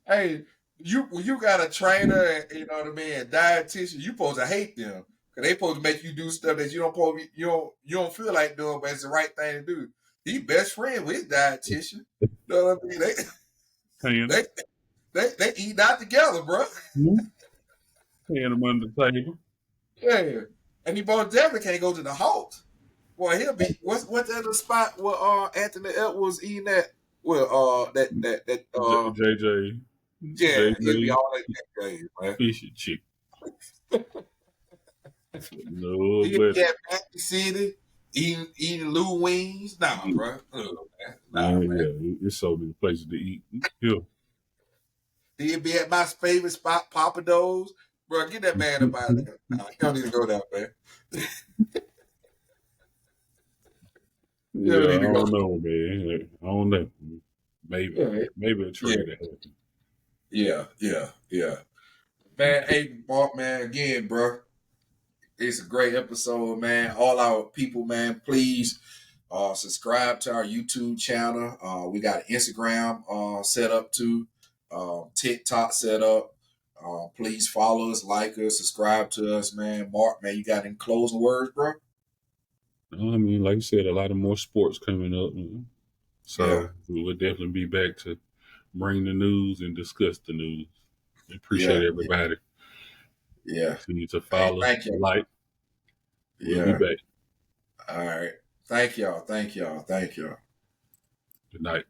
Hey, when you got a trainer and you know what I mean, a dietitian, you supposed to hate them because they supposed to make you do stuff that you don't feel like doing, but it's the right thing to do. He best friend with his dietitian. You know what I mean? They eat out together, bro. Paying them under the table. Yeah, and he most definitely can't go to the Halt. Boy, he'll be what's that other spot where Anthony Edwards eating at? Well, JJ. Yeah, he'll be all that game, man. Fish and chicken. No, he'll be at Pappy City eating Lou wings. Nah, bro. Man. Yeah, there's so many places to eat. Yeah. He'll be at my favorite spot, Papa Do's. Bro, get that man up out of there. Nah, you don't need to go down there. Yeah, I don't know, man. I don't know. Maybe a trade that happened. Yeah. Man, hey, Mark, man, again, bro. It's a great episode, man. All our people, man, please subscribe to our YouTube channel. We got Instagram set up too, TikTok set up. Please follow us, like us, subscribe to us, man. Mark, man, you got any closing words, bro? I mean, like you said, a lot of more sports coming up. So we'll definitely be back to bring the news and discuss the news. Appreciate everybody. Yeah. Continue to follow, like. We'll be back. All right. Thank y'all. Good night.